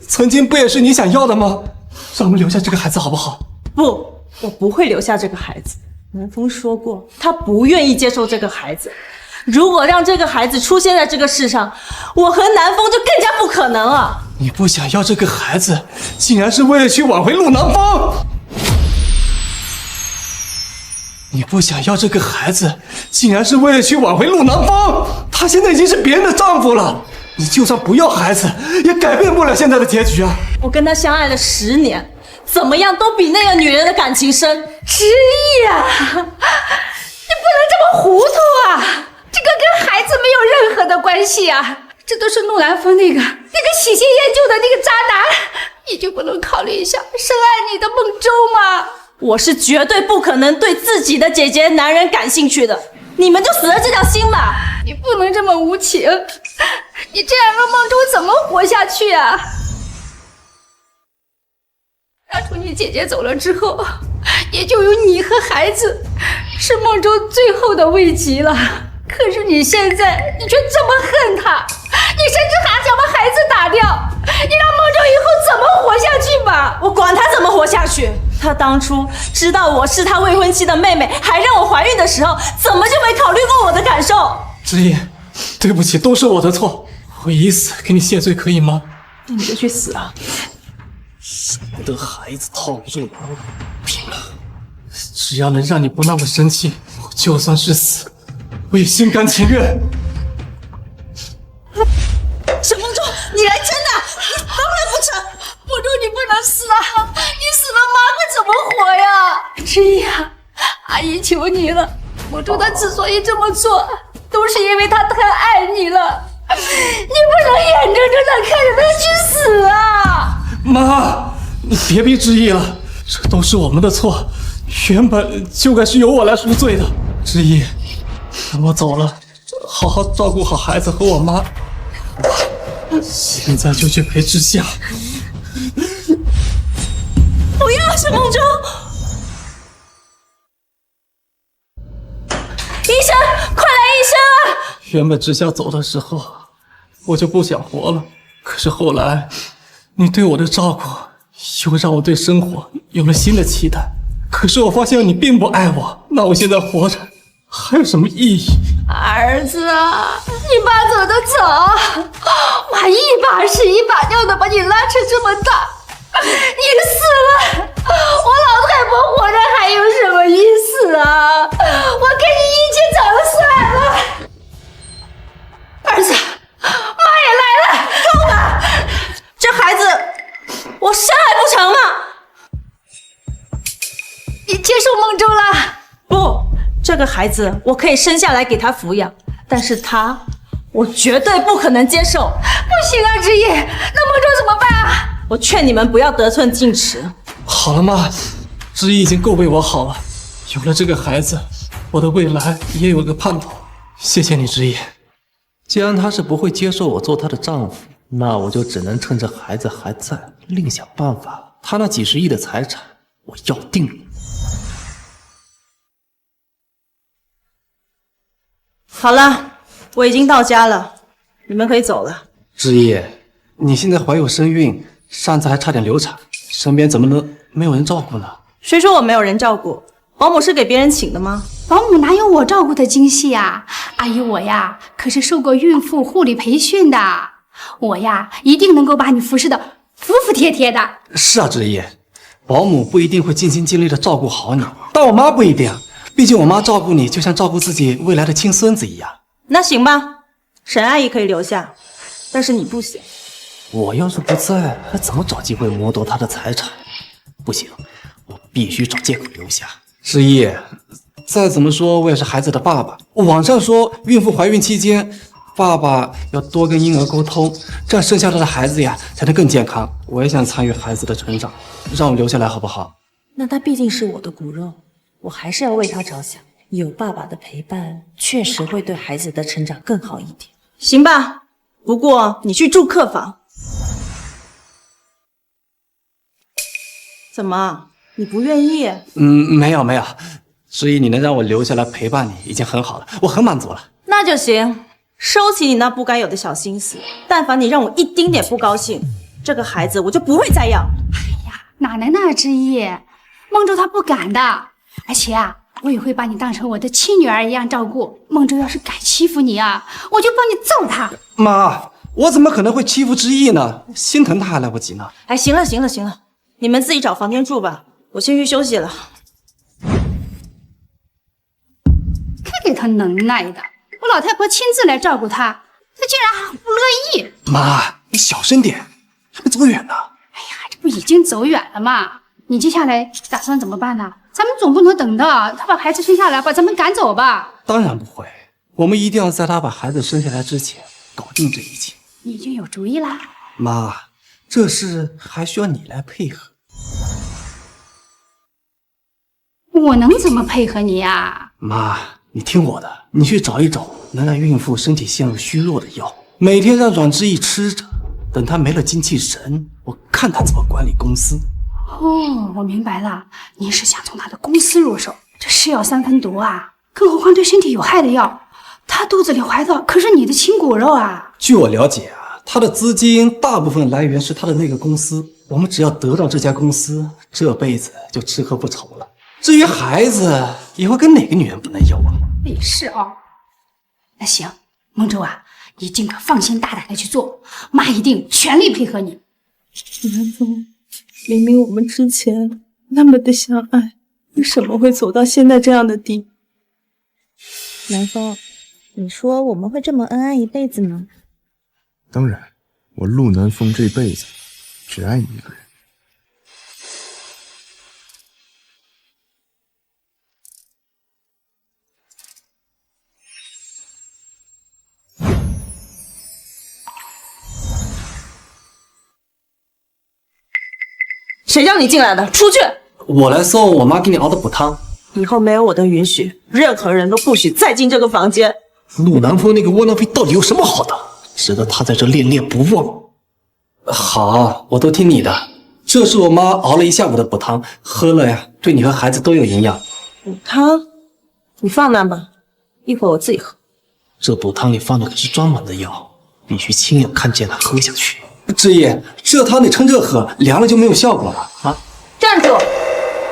曾经不也是你想要的吗？让我们留下这个孩子好不好？不，我不会留下这个孩子。南风说过，他不愿意接受这个孩子。如果让这个孩子出现在这个世上，我和南风就更加不可能了。你不想要这个孩子，竟然是为了去挽回陆南风！你不想要这个孩子，竟然是为了去挽回陆南风！他现在已经是别人的丈夫了，你就算不要孩子，也改变不了现在的结局啊！我跟他相爱了10年，怎么样都比那个女人的感情深。之意呀，你不能这么糊涂啊！这个跟孩子没有任何的关系啊！这都是陆南风那个喜新厌旧的那个渣男，你就不能考虑一下深爱你的孟周吗？我是绝对不可能对自己的姐姐男人感兴趣的，你们就死了这条心吧！你不能这么无情，你这样让孟周怎么活下去啊？当初你姐姐走了之后，也就有你和孩子，是孟周最后的慰藉了。可是你现在，你却这么恨他，你甚至还想把孩子打掉，你让孟周以后怎么活下去吧？我管他怎么活下去！他当初知道我是他未婚妻的妹妹，还让我怀孕的时候，怎么就没考虑过我的感受？之意，对不起，都是我的错，我以死给你谢罪，可以吗？那你就去死啊！舍不得孩子套路我，拼了！只要能让你不那么生气，我就算是死，我也心甘情愿。沈梦中，你来真的？你当然不成！梦中，你不能死啊！你死了，妈可怎么活呀？之意啊，阿姨求你了，梦中他之所以这么做，都是因为他太爱你了，你不能眼睁睁的看着他去死啊！妈，你别逼之意了，这都是我们的错，原本就该是由我来赎罪的。之意，等我走了，好好照顾好孩子和我妈。现在就去陪之夏。不要，沈梦中！医生，快来医生啊！原本之夏走的时候，我就不想活了，可是后来你对我的照顾，又让我对生活有了新的期待。可是我发现你并不爱我，那我现在活着还有什么意义？儿子啊，你爸走的早，妈一把屎一把尿的把你拉扯这么大，你死了，我老太婆活着还有什么意思啊？我跟你一起走算了。儿子，妈也来了，够了！这孩子，我生还不成吗？你接受孟周了？不，这个孩子我可以生下来给他抚养，但是我绝对不可能接受。不行啊，之意，那孟周怎么办啊？我劝你们不要得寸进尺。好了妈，之意已经够为我好了，有了这个孩子，我的未来也有个盼头。谢谢你，之意。既然他是不会接受我做他的丈夫，那我就只能趁着孩子还在，另想办法。他那几10亿的财产，我要定了。好了，我已经到家了，你们可以走了。之意，你现在怀有身孕，上次还差点流产，身边怎么能没有人照顾呢？谁说我没有人照顾？保姆是给别人请的吗？保姆哪有我照顾的精细啊？阿姨我呀，可是受过孕妇护理培训的，我呀一定能够把你服侍的服服帖帖的。是啊，之意，保姆不一定会尽心尽力的照顾好你，但我妈不一定，毕竟我妈照顾你就像照顾自己未来的亲孙子一样。那行吧，沈阿姨可以留下，但是你不行。我要是不在，还怎么找机会剥夺她的财产？不行，我必须找借口留下。之意，再怎么说我也是孩子的爸爸。网上说孕妇怀孕期间，爸爸要多跟婴儿沟通，这样生下来的孩子呀才能更健康。我也想参与孩子的成长，让我留下来好不好？那他毕竟是我的骨肉，我还是要为他着想。有爸爸的陪伴，确实会对孩子的成长更好一点。行吧，不过你去住客房。怎么，你不愿意？没有，之意你能让我留下来陪伴你已经很好了，我很满足了。那就行，收起你那不该有的小心思。但凡你让我一丁点不高兴，这个孩子我就不会再要。哪能呢？之一，孟州他不敢的，而且啊，我也会把你当成我的亲女儿一样照顾。孟州要是敢欺负你啊，我就帮你揍他。妈，我怎么可能会欺负之意呢？心疼他还来不及呢。哎，行了，你们自己找房间住吧，我先去休息了。可给他能耐的，我老太婆亲自来照顾他，他竟然还不乐意。妈，你小声点，还没走远呢。哎呀，这不已经走远了吗？你接下来打算怎么办呢？咱们总不能等到他把孩子生下来把咱们赶走吧？当然不会，我们一定要在他把孩子生下来之前搞定这一切。你已经有主意啦？妈，这事还需要你来配合。我能怎么配合你呀？妈，你听我的，你去找一种能让孕妇身体陷入虚弱的药，每天让阮之意吃着，等她没了精气神，我看她怎么管理公司。哦，我明白了，你是想从他的公司入手，这是药三分毒啊，更何况对身体有害的药，他肚子里怀的可是你的亲骨肉啊。据我了解啊，他的资金大部分来源是他的那个公司，我们只要得到这家公司，这辈子就吃喝不愁了。至于孩子，以后跟哪个女人不能有啊？也是哦。那行，孟州啊，你尽可放心大胆的去做，妈一定全力配合你。南风，明明我们之前那么的相爱，为什么会走到现在这样的地步？南风，你说我们会这么恩爱一辈子吗？当然，我陆南风这辈子只爱你一个人。谁让你进来的？出去！我来送我妈给你熬的补汤。以后没有我的允许，任何人都不许再进这个房间。陆南风那个窝囊废到底有什么好的，值得他在这恋恋不忘？好，我都听你的。这是我妈熬了一下午的补汤，喝了呀，对你和孩子都有营养。补汤，你放那吧，一会儿我自己喝。这补汤里放的可是专门的药，必须亲眼看见了喝下去。之意，这汤得趁热喝，凉了就没有效果了啊！站住！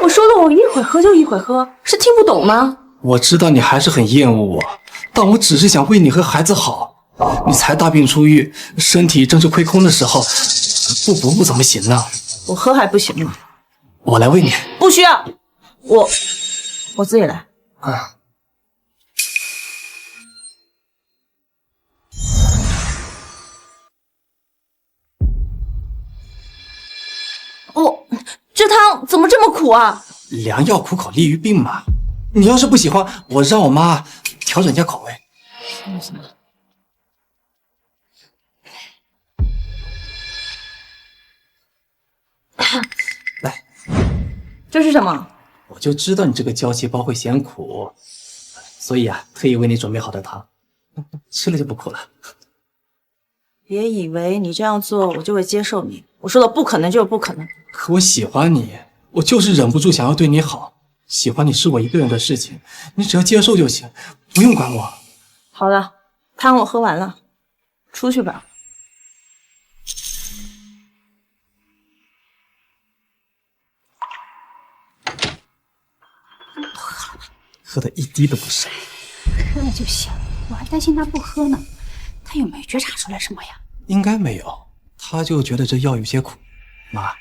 我说了，我一会儿喝就一会儿喝，是听不懂吗？我知道你还是很厌恶我，但我只是想为你和孩子好。你才大病初愈，身体正是亏空的时候，不补补怎么行呢？我喝还不行吗？我来喂你。不需要，我自己来。啊。这汤怎么这么苦啊？良药苦口利于病嘛。你要是不喜欢，我让我妈调整一下口味。来，这是什么？我就知道你这个娇气包会嫌苦，所以啊，特意为你准备好的汤，吃了就不苦了。别以为你这样做我就会接受你，我说的不可能就是不可能。可我喜欢你，我就是忍不住想要对你好。喜欢你是我一个人的事情，你只要接受就行，不用管我。好了，汤我喝完了，出去吧。喝的一滴都不剩。喝了就行，我还担心他不喝呢。他有没有觉察出来什么呀？应该没有，他就觉得这药有些苦。妈，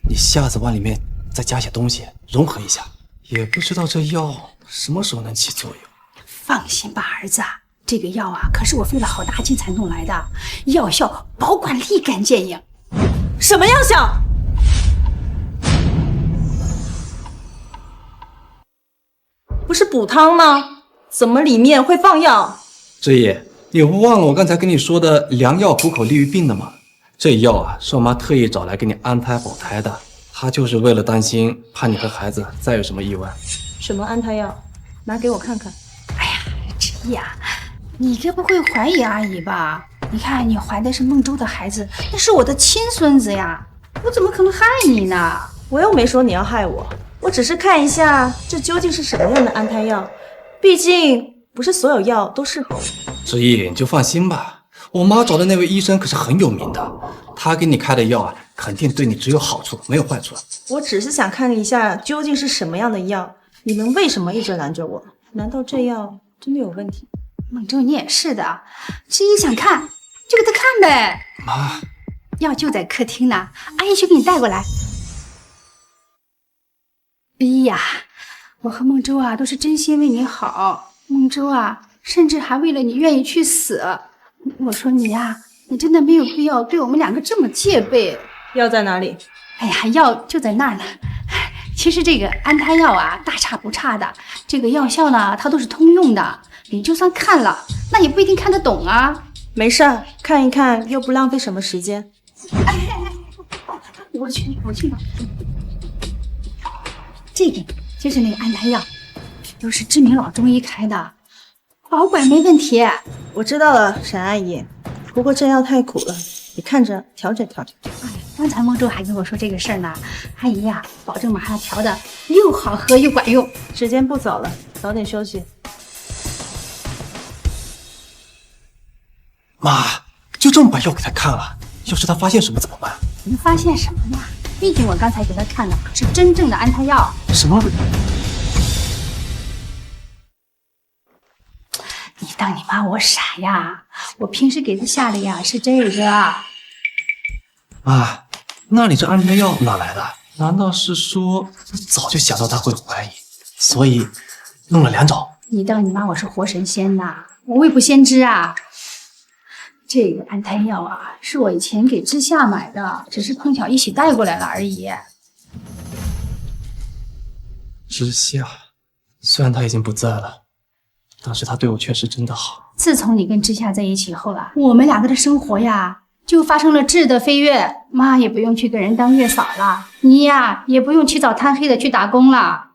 你下次往里面再加些东西，融合一下。也不知道这药什么时候能起作用。放心吧，儿子，这个药啊，可是我费了好大劲才弄来的，药效保管立竿见影。什么药效？不是补汤吗？怎么里面会放药？之意，你不忘了我刚才跟你说的良药苦口利于病的吗？这药啊，是我妈特意找来给你安胎保胎的，她就是为了担心，怕你和孩子再有什么意外。什么安胎药？拿给我看看。哎呀，之意啊，你这不会怀疑阿姨吧？你看你怀的是孟州的孩子，那是我的亲孙子呀，我怎么可能害你呢？我又没说你要害我，我只是看一下这究竟是什么样的安胎药，毕竟不是所有药都适合我。之意，你就放心吧，我妈找的那位医生可是很有名的，他给你开的药啊，肯定对你只有好处，没有坏处。我只是想看一下究竟是什么样的药，你们为什么一直拦着我？难道这药真的有问题？孟州，你也是的，知意想看就给他看呗。妈，药就在客厅呢，阿姨去给你带过来。哎呀，我和孟州啊都是真心为你好，孟州啊，甚至还为了你愿意去死。我说你呀，你真的没有必要对我们两个这么戒备。药在哪里？哎呀，药就在那儿呢。其实这个安胎药啊，大差不差的。这个药效呢，它都是通用的。你就算看了，那也不一定看得懂啊。没事儿，看一看又不浪费什么时间。我去吧。这个就是那个安胎药，都是知名老中医开的，保管没问题。我知道了，沈阿姨。不过这药太苦了，你看着调整调整。刚才孟州还跟我说这个事儿呢，阿姨呀，保证马上调的又好喝又管用。时间不早了，早点休息。妈，就这么把药给他看了，要是他发现什么怎么办？能发现什么呀？毕竟我刚才给他看的是真正的安胎药。什么？你当你妈我傻呀？我平时给他下的呀是这个。妈，那你这安胎药哪来的？难道是说早就想到他会怀疑，所以弄了2种？你当你妈我是活神仙呐？我未卜先知啊！这个安胎药啊，是我以前给知夏买的，只是碰巧一起带过来了而已。知夏，虽然他已经不在了，但是他对我确实真的好。自从你跟知夏在一起后了，我们两个的生活呀，就发生了质的飞跃。妈也不用去给人当月嫂了，你呀也不用起早贪黑的去打工了。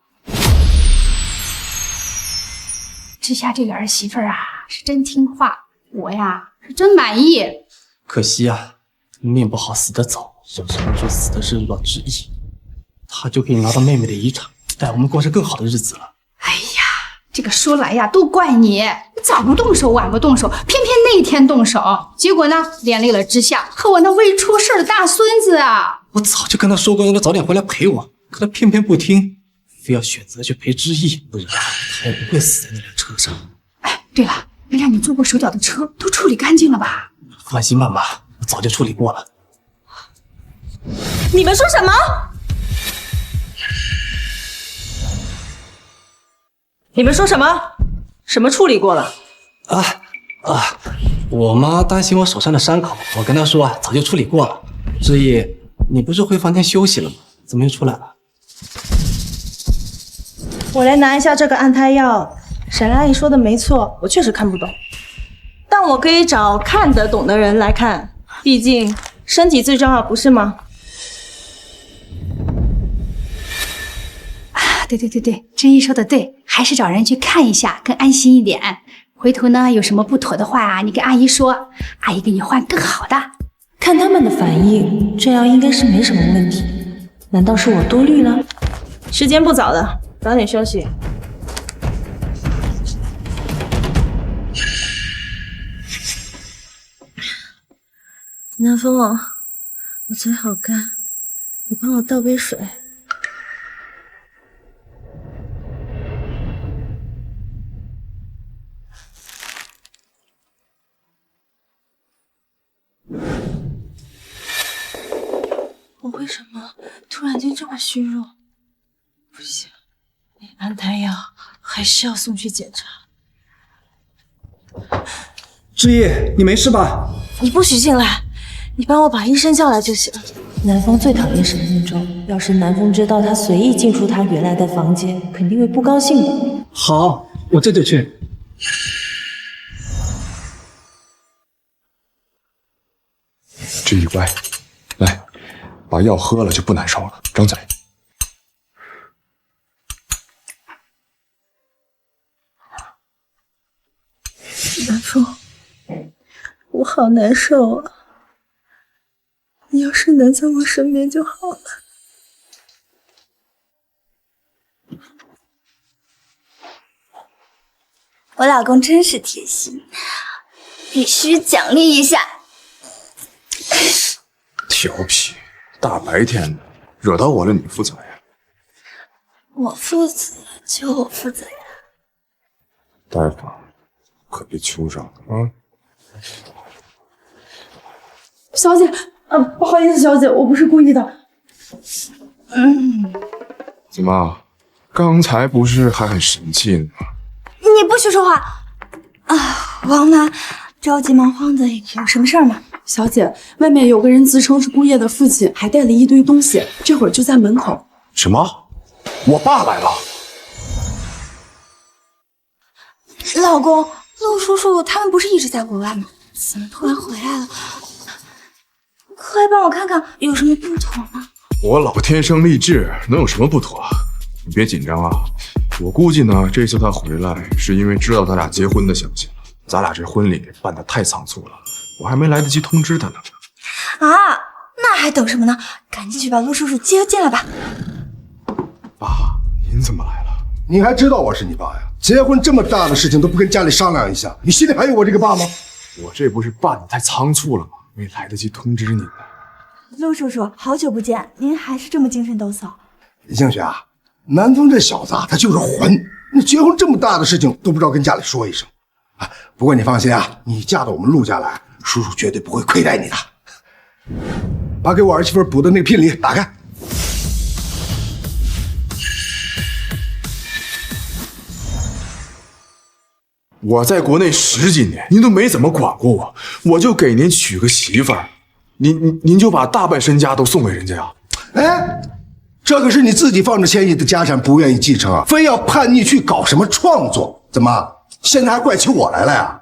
知夏这个儿媳妇啊，是真听话，我呀是真满意。可惜啊，命不好死得早，要是孟州死的是阮知意，他就可以拿到妹妹的遗产，带我们过上更好的日子了。哎呀，这个说来呀，都怪你，早不动手，晚不动手，偏偏那天动手，结果呢，连累了知夏和我那未出事的大孙子啊！我早就跟他说过，让他早点回来陪我，可他偏偏不听，非要选择去陪知意，不然他也不会死在那辆车上。哎，对了，那辆你做过手脚的车都处理干净了吧？放心吧，妈，我早就处理过了。你们说什么？你们说什么？什么处理过了？我妈担心我手上的伤口，我跟她说啊，早就处理过了。知意，你不是回房间休息了吗？怎么又出来了？我来拿一下这个安胎药。沈阿姨说的没错，我确实看不懂，但我可以找看得懂的人来看，毕竟身体最重要，不是吗？对，知意说的对，还是找人去看一下更安心一点。回头呢，有什么不妥的话啊，你跟阿姨说，阿姨给你换更好的。看他们的反应，这样应该是没什么问题。难道是我多虑了？时间不早了，早点休息。南风，我嘴好干，你帮我倒杯水。我为什么突然间这么虚弱？不行，那安胎药还是要送去检查。知意，你没事吧？你不许进来，你帮我把医生叫来就行。南风最讨厌沈梦舟，要是南风知道他随意进出他原来的房间，肯定会不高兴的。好，我这就去。知意乖，来，把药喝了就不难受了，张嘴。南风，我好难受啊！你要是能在我身边就好了。我老公真是贴心，必须奖励一下。调皮，大白天的，惹到我了，你负责呀？我负责就我负责呀。大夫，可别求上了啊！小姐，不好意思，小姐，我不是故意的。怎么，刚才不是还很生气呢吗？你不许说话啊！王楠，着急忙慌的，有什么事儿吗？小姐，外面有个人自称是顾烨的父亲，还带了一堆东西，这会儿就在门口。什么？我爸来了？老公，陆叔叔他们不是一直在国外吗？怎么突然回来了？快帮我看看有什么不妥吗？我老婆天生丽质，能有什么不妥？你别紧张啊，我估计呢，这次他回来是因为知道咱俩结婚的消息了。咱俩这婚礼办得太仓促了，我还没来得及通知他呢。啊，那还等什么呢？赶紧去把陆叔叔接进来吧。爸，您怎么来了？你还知道我是你爸呀？结婚这么大的事情都不跟家里商量一下，你心里还有我这个爸吗？我这不是办得太仓促了吗？没来得及通知你呢。陆叔叔，好久不见，您还是这么精神抖擞。映雪啊，南风这小子啊，他就是混。你结婚这么大的事情都不知道跟家里说一声啊。不过你放心啊，你嫁到我们陆家来，叔叔绝对不会亏待你的。把给我儿媳妇补的那个聘礼打开。我在国内10几年，您都没怎么管过我，我就给您娶个媳妇儿，您就把大半身家都送给人家呀？哎，这可是你自己放着千亿的家产不愿意继承啊，非要叛逆去搞什么创作？怎么现在还怪起我来了呀？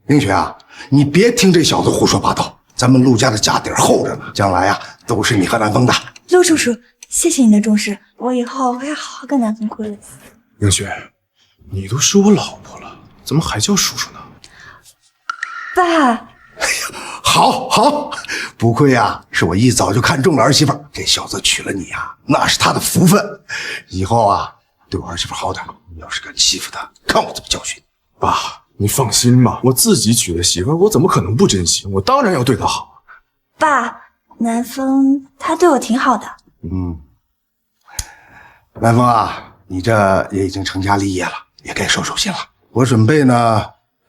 映雪啊，你别听这小子胡说八道，咱们陆家的家底儿厚着呢，将来啊都是你和南风的。陆叔叔，谢谢你的重视，我以后会好好跟南风过日子。映雪，你都是我老婆了，怎么还叫叔叔呢？爸，好，不愧啊，是我一早就看中了儿媳妇，这小子娶了你啊，那是他的福分。以后啊，对我儿媳妇好点，你要是敢欺负她，看我怎么教训你。爸，你放心吧，我自己娶的媳妇，我怎么可能不珍惜？我当然要对她好。爸，南风他对我挺好的。南风啊，你这也已经成家立业了，也该收收心了。我准备呢，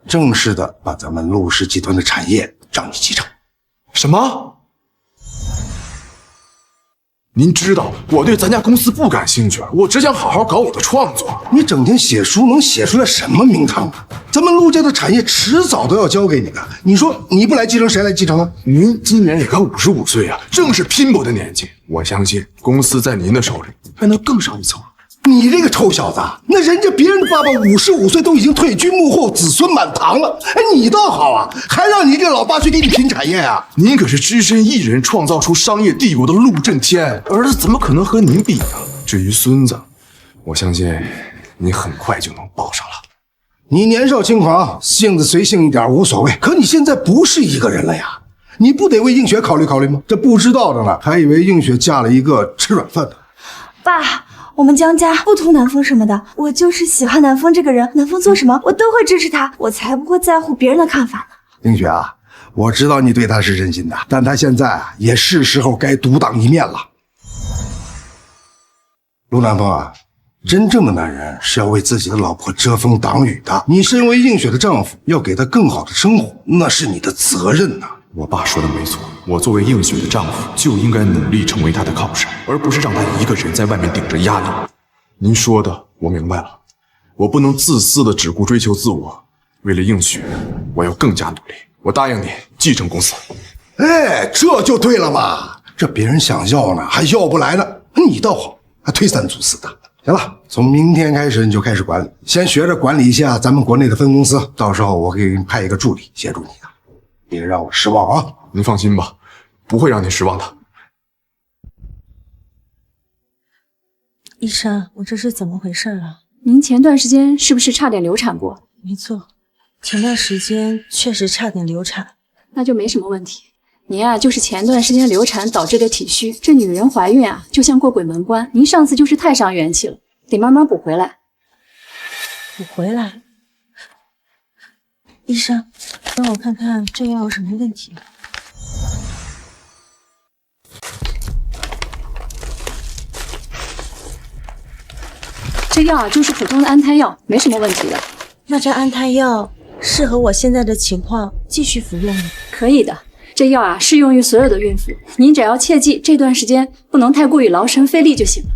正式的把咱们陆氏集团的产业让你继承。什么？您知道我对咱家公司不感兴趣，我只想好好搞我的创作。你整天写书能写出来什么名堂啊？咱们陆家的产业迟早都要交给你的，你说你不来继承，谁来继承啊？您今年也刚55岁啊，正是拼搏的年纪。我相信公司在您的手里还能更上一层。你这个臭小子，那人家别人的爸爸55岁都已经退居幕后，子孙满堂了。哎，你倒好啊，还让你这老爸去给你拼产业啊？您可是只身一人创造出商业帝国的陆震天，儿子怎么可能和您比呢？至于孙子，我相信你很快就能抱上了。你年少轻狂，性子随性一点无所谓，可你现在不是一个人了呀，你不得为映雪考虑考虑吗？这不知道的呢，还以为映雪嫁了一个吃软饭的。爸，我们江家不图南风什么的，我就是喜欢南风这个人，南风做什么我都会支持他，我才不会在乎别人的看法呢。映雪啊，我知道你对他是真心的，但他现在也是时候该独当一面了。陆南风啊，真正的男人是要为自己的老婆遮风挡雨的。你身为映雪的丈夫，要给她更好的生活，那是你的责任呐。我爸说的没错，我作为映雪的丈夫，就应该努力成为她的靠山，而不是让她一个人在外面顶着压力。您说的我明白了，我不能自私的只顾追求自我，为了映雪，我要更加努力。我答应你继承公司。哎，这就对了嘛，这别人想要呢，还要不来呢，你倒好，还推三阻四的。行了，从明天开始你就开始管理，先学着管理一下咱们国内的分公司，到时候我给你派一个助理协助你的，别让我失望啊！您放心吧，不会让您失望的。医生，我这是怎么回事啊？您前段时间是不是差点流产过？没错，前段时间确实差点流产。那就没什么问题。您啊，就是前段时间流产导致的体虚。这女人怀孕啊，就像过鬼门关，您上次就是太伤元气了，得慢慢补回来。补回来？医生，让我看看这药有什么问题。这药啊就是普通的安胎药，没什么问题的。那这安胎药适合我现在的情况继续服用吗？可以的，这药啊适用于所有的孕妇，您只要切记这段时间不能太过于劳神费力就行了。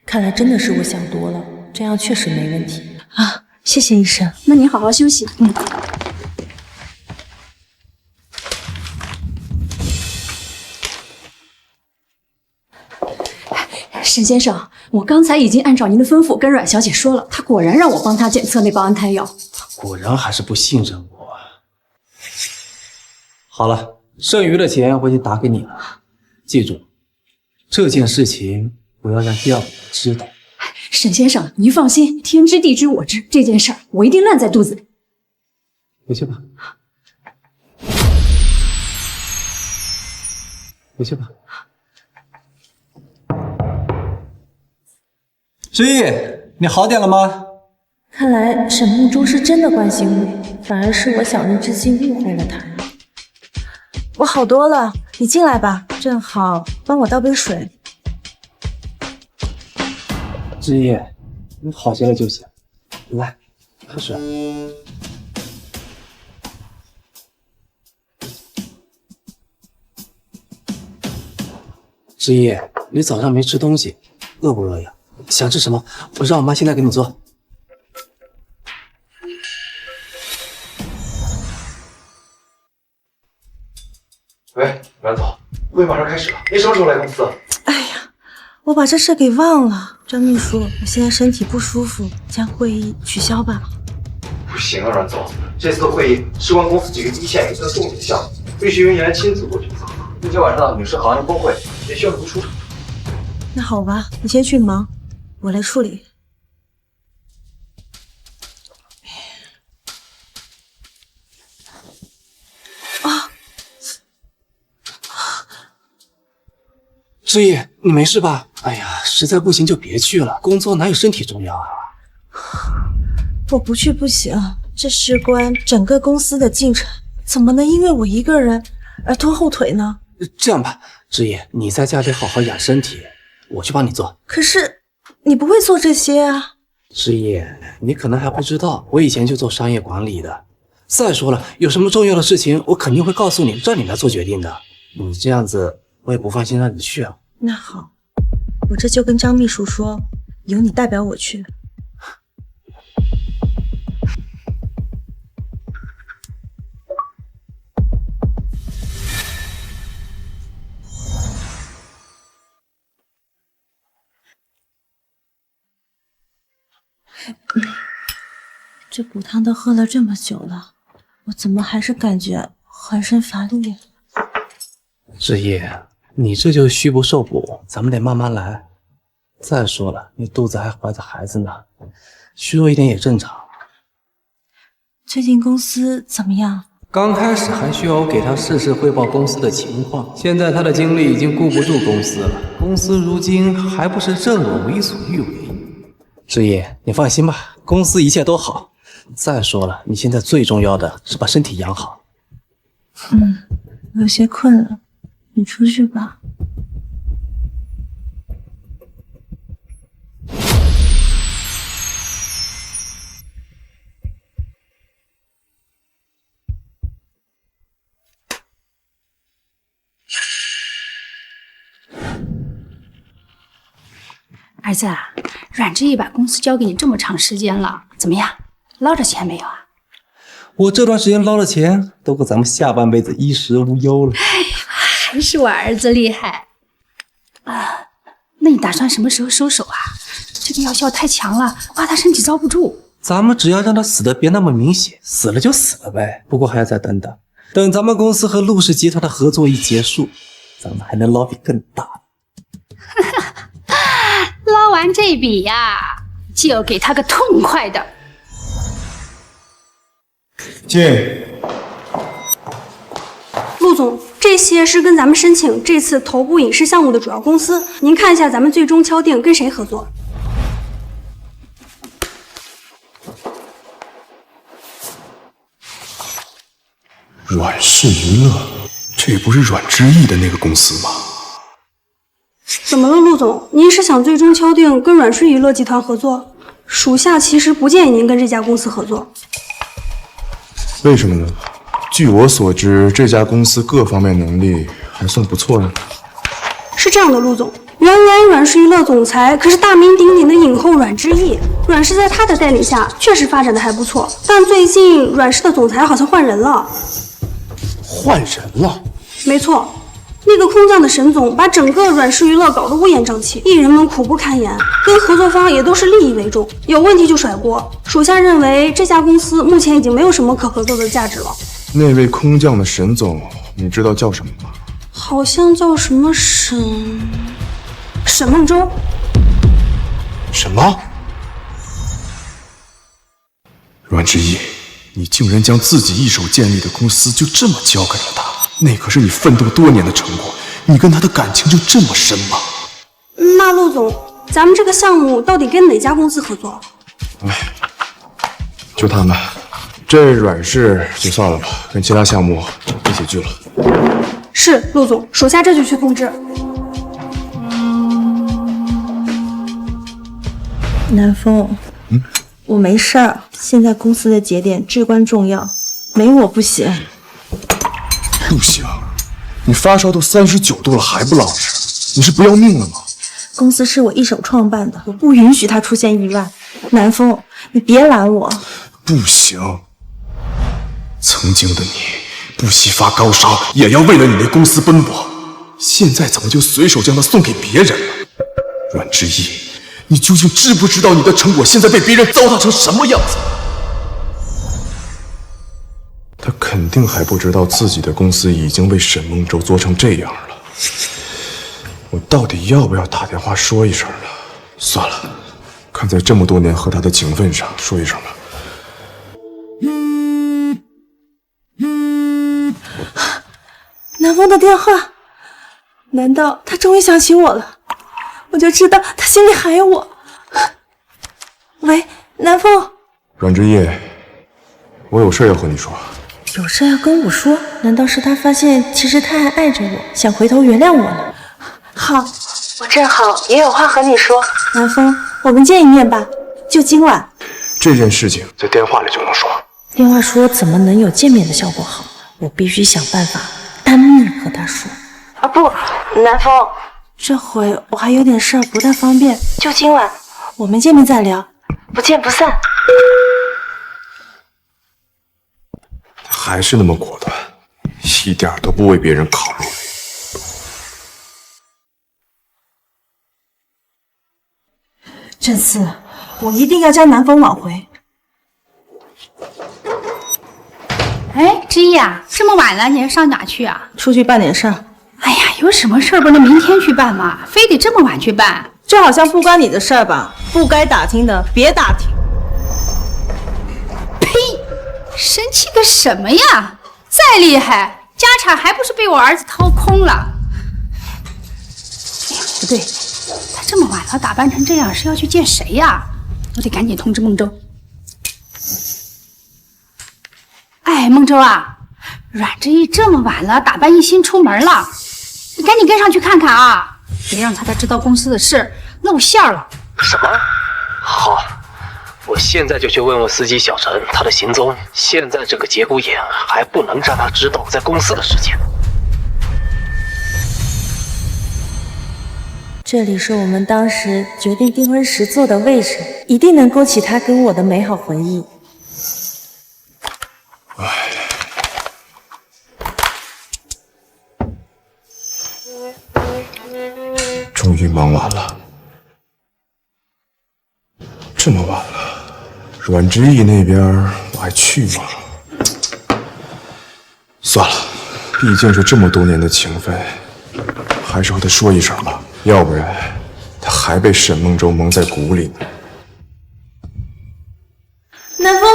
看来真的是我想多了，这样确实没问题啊。谢谢医生，那您好好休息。沈先生，我刚才已经按照您的吩咐跟阮小姐说了，她果然让我帮她检测那包安胎药。果然还是不信任我。好了，剩余的钱我已经打给你了，记住，这件事情不要让第二个人知道。沈先生，您放心，天知地知我知，这件事儿我一定烂在肚子里。回去吧，回去吧。之意，你好点了吗？看来沈梦舟是真的关心我，反而是我小人之心误会了他。我好多了，你进来吧，正好帮我倒杯水。之意，你好些了就行。来，喝水。之意，你早上没吃东西，饿不饿呀？想吃什么？我让我妈现在给你做。喂，阮总，会马上开始了，你什么时候来公司？哎呀，我把这事给忘了。张秘书，我现在身体不舒服，将会议取消吧。不行啊，阮总，这次的会议事关公司几个一线一线的重点项目，必须由你来亲自做决策。今天晚上女士行业峰会也需要你出场。那好吧，你先去忙，我来处理。之意，你没事吧？哎呀，实在不行就别去了，工作哪有身体重要啊？我不去不行，这事关整个公司的进程，怎么能因为我一个人而拖后腿呢？这样吧，之意，你在家里好好养身体，我去帮你做。可是你不会做这些啊。之意，你可能还不知道，我以前就做商业管理的。再说了，有什么重要的事情，我肯定会告诉你，让你来做决定的。你这样子，我也不放心让你去啊。那好，我这就跟张秘书说，由你代表我去。这补汤都喝了这么久了，我怎么还是感觉浑身乏力？之意，你这就是虚不受补，咱们得慢慢来。再说了，你肚子还怀着孩子呢，虚弱一点也正常。最近公司怎么样？刚开始还需要我给他事事汇报公司的情况，现在他的精力已经顾不住公司了，公司如今还不是任我为所欲为。之意，你放心吧，公司一切都好。再说了，你现在最重要的是把身体养好。我有些困了，你出去吧。儿子啊，阮之意把公司交给你这么长时间了，怎么样，捞着钱没有啊？我这段时间捞的钱，都够咱们下半辈子衣食无忧了。哎呀，还是我儿子厉害啊！那你打算什么时候收手啊？这个药效太强了，我怕他身体遭不住。咱们只要让他死的别那么明显，死了就死了呗。不过还要再等等，等咱们公司和陆氏集团的合作一结束，咱们还能捞笔更大。捞完这笔呀，就给他个痛快的。进。陆总，这些是跟咱们申请这次头部影视项目的主要公司，您看一下咱们最终敲定跟谁合作。阮氏娱乐，这不是阮之意的那个公司吗？怎么了，陆总？您是想最终敲定跟阮氏娱乐集团合作？属下其实不建议您跟这家公司合作。为什么呢？据我所知，这家公司各方面能力还算不错呀。是这样的，陆总，原来阮氏娱乐总裁可是大名鼎鼎的影后阮之意，阮氏在他的带领下确实发展的还不错，但最近阮氏的总裁好像换人了。换人了？没错，那个空降的沈总把整个阮氏娱乐搞得乌烟瘴气，艺人们苦不堪言，跟合作方也都是利益为重，有问题就甩锅。属下认为这家公司目前已经没有什么可合作的价值了。那位空降的沈总，你知道叫什么吗？好像叫什么沈梦舟。什么？阮之意，你竟然将自己一手建立的公司就这么交给了他？那可是你奋斗多年的成果，你跟他的感情就这么深吗？那陆总，咱们这个项目到底跟哪家公司合作？就他们，这阮氏就算了吧，跟其他项目一起去了。是，陆总，属下这就去通知。南风，我没事儿，现在公司的节点至关重要，没我不行。不行，你发烧都39度了还不老实，你是不要命了吗？公司是我一手创办的，我不允许它出现意外。南风，你别拦我。不行，曾经的你不惜发高烧也要为了你那公司奔波，现在怎么就随手将它送给别人了？阮之意，你究竟知不知道你的成果现在被别人糟蹋成什么样子？他肯定还不知道自己的公司已经被沈梦舟做成这样了。我到底要不要打电话说一声呢？算了，看在这么多年和他的情分上，说一声吧。南风的电话，难道他终于想起我了？我就知道他心里还有我。喂，南风。阮之意，我有事要和你说。有事要跟我说？难道是他发现其实他还爱着我，想回头原谅我呢？好，我正好也有话和你说。南风，我们见一面吧，就今晚。这件事情在电话里就能说。电话说怎么能有见面的效果好？我必须想办法当面和他说。啊不，南风，这回我还有点事儿不太方便，就今晚我们见面再聊，不见不散。还是那么果断，一点都不为别人考虑。这次我一定要将南风挽回。哎，之意啊，这么晚了，你要上哪去啊？出去办点事儿。哎呀，有什么事儿不能明天去办吗？非得这么晚去办？这好像不关你的事儿吧？不该打听的别打听。呸！生气个什么呀？再厉害，家产还不是被我儿子掏空了？哎呀，不对，他这么晚了打扮成这样是要去见谁呀？我得赶紧通知孟舟。哎，孟舟啊，阮之意这么晚了打扮一新出门了，你赶紧跟上去看看啊，别让他知道公司的事露馅了。什么？好，我现在就去问问司机小陈他的行踪。现在这个节骨眼还不能让他知道我在公司的事情。这里是我们当时决定订婚时坐的位置，一定能勾起他跟我的美好回忆。终于忙完了，这么晚了，阮之意那边我还去吗？算了，毕竟是这么多年的情分，还是和他说一声吧，要不然他还被沈梦舟蒙在鼓里呢。南风，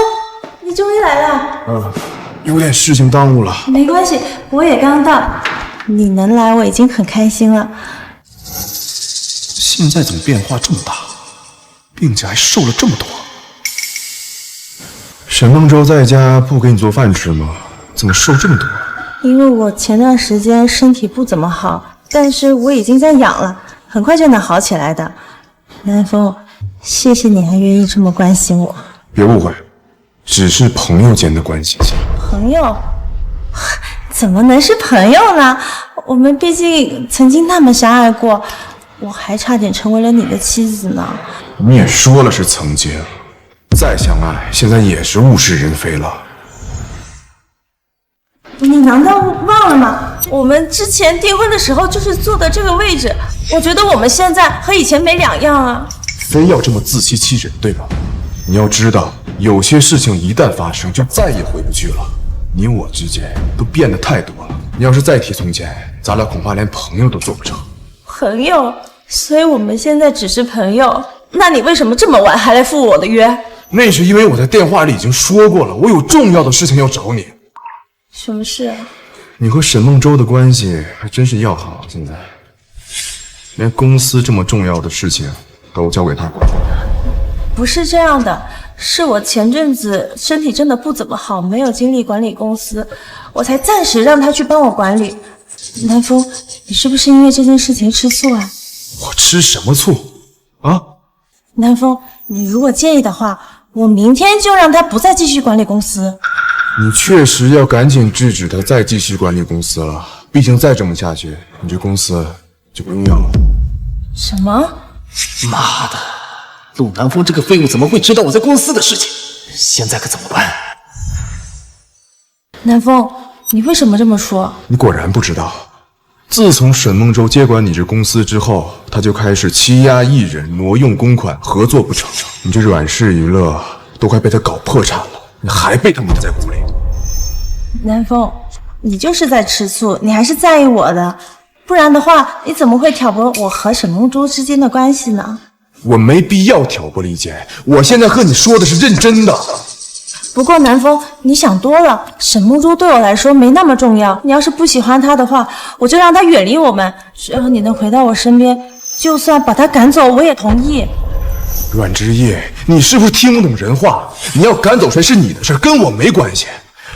你终于来了。有点事情耽误了。没关系，我也刚到。你能来，我已经很开心了。现在怎么变化这么大，并且还瘦了这么多？沈梦舟在家不给你做饭吃吗？怎么瘦这么多？因为我前段时间身体不怎么好，但是我已经在养了，很快就能好起来的。南风，谢谢你还愿意这么关心我。别误会，只是朋友间的关系。朋友？怎么能是朋友呢？我们毕竟曾经那么相爱过，我还差点成为了你的妻子呢。你也说了是曾经，再相爱，现在也是物是人非了。你难道忘了吗？我们之前订婚的时候就是坐的这个位置，我觉得我们现在和以前没两样啊。非要这么自欺欺人，对吧？你要知道，有些事情一旦发生，就再也回不去了。你我之间都变得太多了，你要是再提从前，咱俩恐怕连朋友都做不成。朋友？所以我们现在只是朋友？那你为什么这么晚还来赴我的约？那是因为我在电话里已经说过了，我有重要的事情要找你。什么事啊？你和沈梦舟的关系还真是要好，现在连公司这么重要的事情都交给他管。不是这样的，是我前阵子身体真的不怎么好，没有精力管理公司，我才暂时让他去帮我管理。南风，你是不是因为这件事情吃醋啊？我吃什么醋啊？南风，你如果介意的话，我明天就让他不再继续管理公司。你确实要赶紧制止他再继续管理公司了，毕竟再这么下去，你这公司就不用要了。什么？妈的，陆南风这个废物怎么会知道我在公司的事情？现在可怎么办？南风，你为什么这么说？你果然不知道，自从沈梦舟接管你这公司之后，他就开始欺压艺人、挪用公款、合作不成。你这阮氏娱乐都快被他搞破产了，你还被他蒙在鼓里。南风，你就是在吃醋，你还是在意我的，不然的话，你怎么会挑拨我和沈梦舟之间的关系呢？我没必要挑拨离间，我现在和你说的是认真的。不过南风，你想多了，沈梦舟对我来说没那么重要，你要是不喜欢他的话，我就让他远离我们，只要你能回到我身边，就算把他赶走我也同意。阮之夜，你是不是听不懂人话？你要赶走谁是你的事，跟我没关系。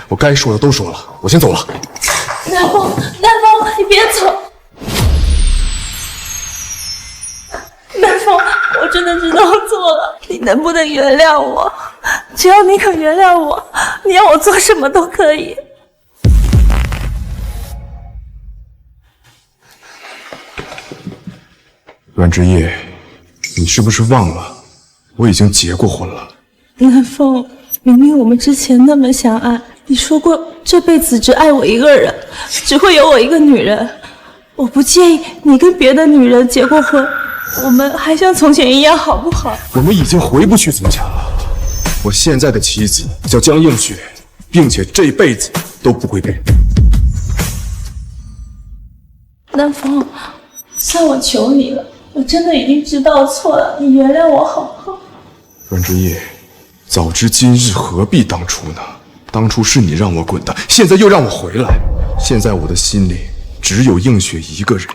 我该说的都说了，我先走了。南风，南风，你别走。南风，我真的知道错了，你能不能原谅我？只要你肯原谅我，你要我做什么都可以。阮之夜，你是不是忘了，我已经结过婚了？南风，明明我们之前那么相爱，你说过这辈子只爱我一个人，只会有我一个女人。我不介意你跟别的女人结过婚，我们还像从前一样好不好？我们已经回不去从前了。我现在的妻子叫江映雪，并且这辈子都不会变。南风，算我求你了，我真的已经知道错了，你原谅我好不好？阮之夜，早知今日何必当初呢？当初是你让我滚的，现在又让我回来，现在我的心里只有映雪一个人。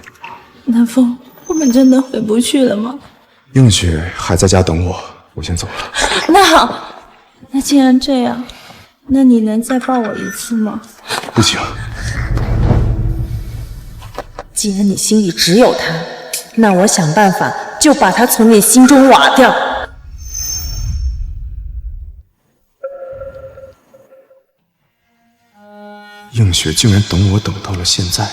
南风，我们真的回不去了吗？映雪还在家等我，我先走了。那好，那既然这样，那你能再抱我一次吗？不行。既然你心里只有他，那我想办法就把他从你心中挖掉。映雪竟然等我等到了现在。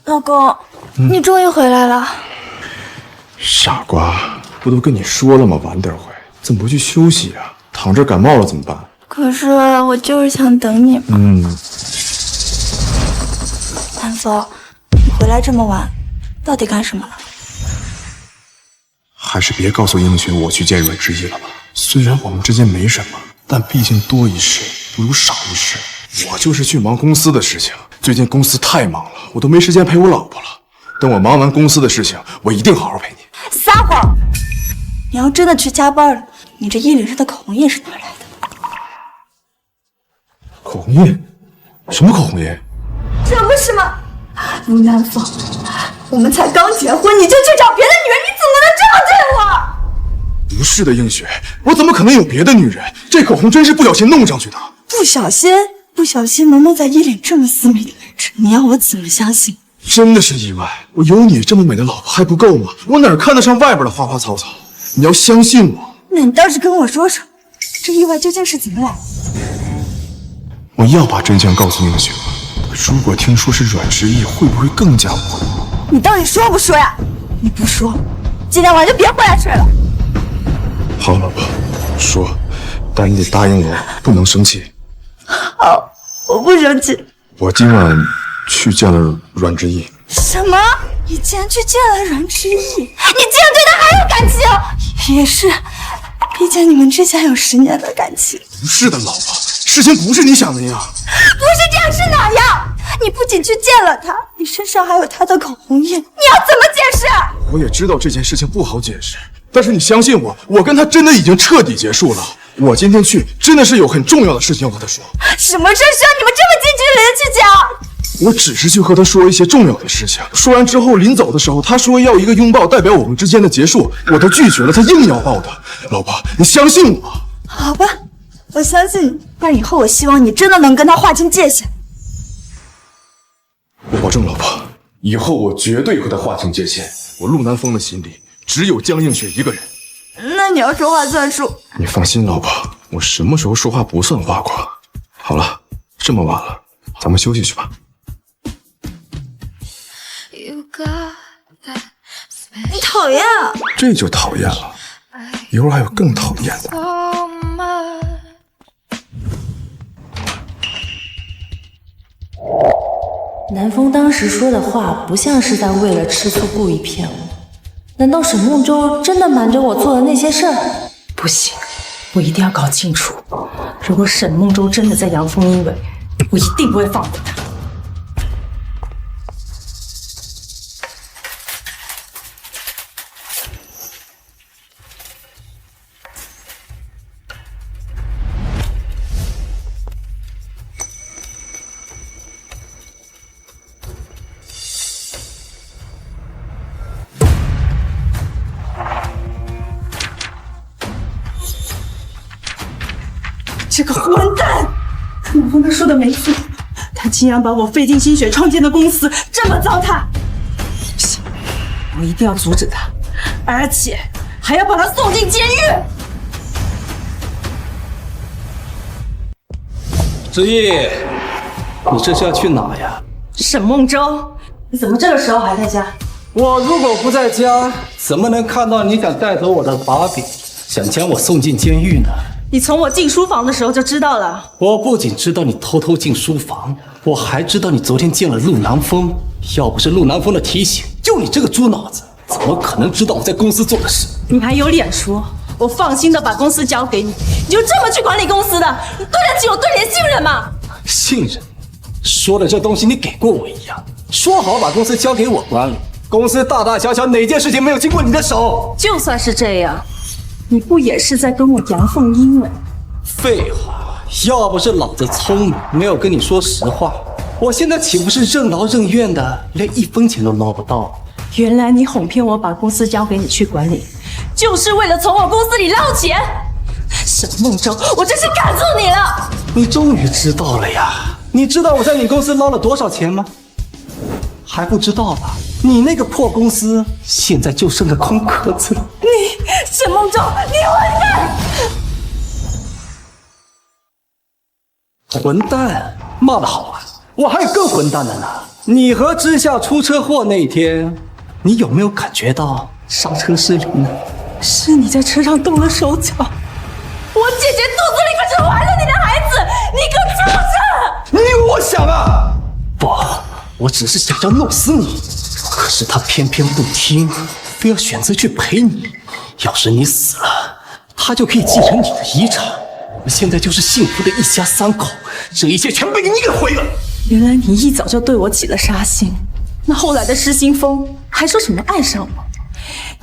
老公，你终于回来了。傻瓜，不都跟你说了吗？晚点回，怎么不去休息啊？躺这感冒了怎么办？可是我就是想等你嘛。南风，你回来这么晚，到底干什么了？还是别告诉映雪我去见阮之夜了吧。虽然我们之间没什么，但毕竟多一事不如少一事。我就是去忙公司的事情，最近公司太忙了，我都没时间陪我老婆了。等我忙完公司的事情，我一定好好陪你。撒谎！你要真的去加班了，你这衣领上的口红印是哪来的？口红印？什么口红印？什么什么？陆南风，我们才刚结婚你就去找别的女人，你怎么能这么对我？不是的，映雪，我怎么可能有别的女人？这口红真是不小心弄上去的。不小心能弄在衣领这么私密的位置，你要我怎么相信？真的是意外，我有你这么美的老婆还不够吗？我哪看得上外边的花花草草？你要相信我。那你倒是跟我说说，这意外究竟是怎么来的？我要把真相告诉宁雪，如果听说是阮之意，会不会更加无辜？你到底说不说呀？你不说，今天晚上就别回来睡了。好，老婆，说，但你得答应我，不能生气。好，我不生气。我今晚去见了阮之意。什么？你竟然去见了阮之意？你竟然对他还有感情？也是，毕竟你们之间有10年的感情。不是的，老婆，事情不是你想的那样。不是这样是哪样？你不仅去见了他，你身上还有他的口红印，你要怎么解释？我也知道这件事情不好解释，但是你相信我，我跟他真的已经彻底结束了。我今天去真的是有很重要的事情要和他说。什么事需要你们这么近距离的去讲？我只是去和他说一些重要的事情，说完之后临走的时候，他说要一个拥抱代表我们之间的结束，我都拒绝了，他硬要抱的。老婆，你相信我。好吧，我相信你，但以后我希望你真的能跟他划清界限。我保证，老婆，以后我绝对和他划清界限。我陆南风的心里只有江映雪一个人。那你要说话算数。你放心，老婆，我什么时候说话不算话过？好了，这么晚了，咱们休息去吧。你讨厌啊！这就讨厌了，一会儿还有更讨厌的。南风当时说的话不像是在为了吃醋故意骗我，难道沈梦舟真的瞒着我做的那些事儿？不行，我一定要搞清楚，如果沈梦舟真的在阳奉阴违，我一定不会放过她。这个混蛋！南风他说的没错，他竟然把我费尽心血创建的公司这么糟蹋！不行，我一定要阻止他，而且还要把他送进监狱！之意，你这是要去哪呀？沈梦舟，你怎么这个时候还在家？我如果不在家，怎么能看到你想带走我的把柄，想将我送进监狱呢？你从我进书房的时候就知道了。我不仅知道你偷偷进书房，我还知道你昨天见了陆南风。要不是陆南风的提醒，就你这个猪脑子，怎么可能知道我在公司做的事？你还有脸说？我放心的把公司交给你，你就这么去管理公司的？你对得起我对你的信任吗？信任？说的这东西你给过我一样，说好把公司交给我管理。公司大大小小哪件事情没有经过你的手？就算是这样，你不也是在跟我阳奉阴违？废话，要不是老子聪明，没有跟你说实话，我现在岂不是任劳任怨的，连1分钱都捞不到？原来你哄骗我把公司交给你去管理，就是为了从我公司里捞钱。沈梦舟，我真是感动你了。你终于知道了呀？你知道我在你公司捞了多少钱吗？还不知道吧？你那个破公司现在就剩个空壳子了。你沈梦舟，你混蛋！混蛋，骂得好啊！我还有更混蛋的呢。你和之夏出车祸那天，你有没有感觉到刹车失灵呢？是你在车上动了手脚。我姐姐肚子里可是怀了你的孩子，你可畜生！你以为我想啊？不，我只是想要弄死你，可是他偏偏不听，非要选择去陪你。要是你死了，他就可以继承你的遗产。我们现在就是幸福的一家3口，这一切全被你给毁了。原来你一早就对我起了杀心，那后来的失心疯还说什么爱上我，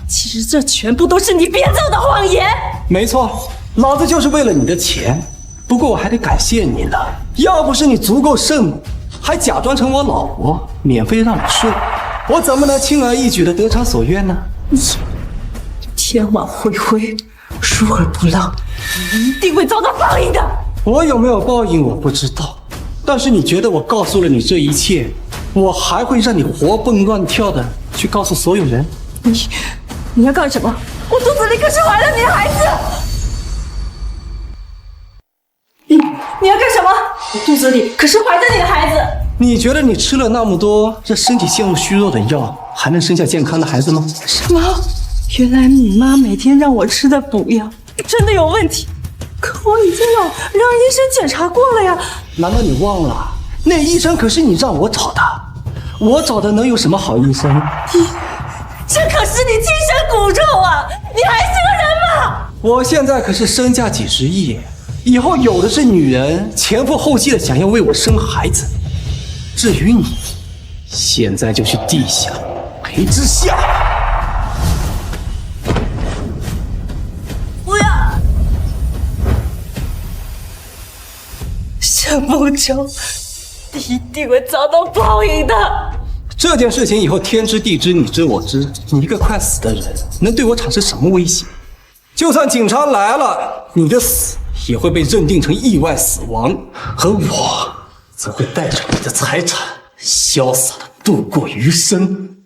其实这全部都是你编造的谎言。没错，老子就是为了你的钱。不过我还得感谢你呢，要不是你足够圣母，还假装成我老婆，免费让你睡，我怎么能轻而易举的得偿所愿呢？你天网恢恢，疏而不漏，你一定会遭到报应的。我有没有报应我不知道，但是你觉得我告诉了你这一切，我还会让你活蹦乱跳的去告诉所有人？你要干什么？我肚子里可是怀了你的孩子！你要干什么？我肚子里可是怀着你的孩子！你觉得你吃了那么多让身体陷入虚弱的药，还能生下健康的孩子吗？什么？原来你妈每天让我吃的补药真的有问题，可我已经有让医生检查过了呀。难道你忘了？那医生可是你让我找的，我找的能有什么好医生？这可是你亲生骨肉啊！你还是个人吗？我现在可是身价几十亿，以后有的是女人前赴后继的想要为我生孩子。至于你，现在就去地下陪之夏。不要！沈梦舟，你一定会遭到报应的。这件事情以后天知地知你知我知，你一个快死的人能对我产生什么威胁？就算警察来了，你的死也会被认定成意外死亡，而我则会带着你的财产潇洒的度过余生。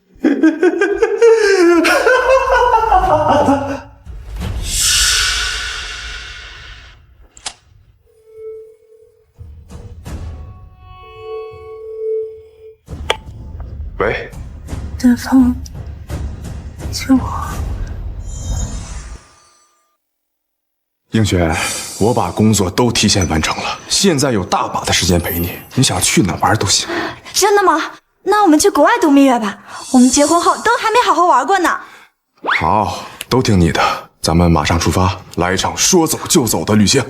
喂，南风，救我！映雪，我把工作都提前完成了，现在有大把的时间陪你，你想去哪玩都行。真的吗？那我们去国外度蜜月吧，我们结婚后都还没好好玩过呢。好，都听你的，咱们马上出发，来一场说走就走的旅行。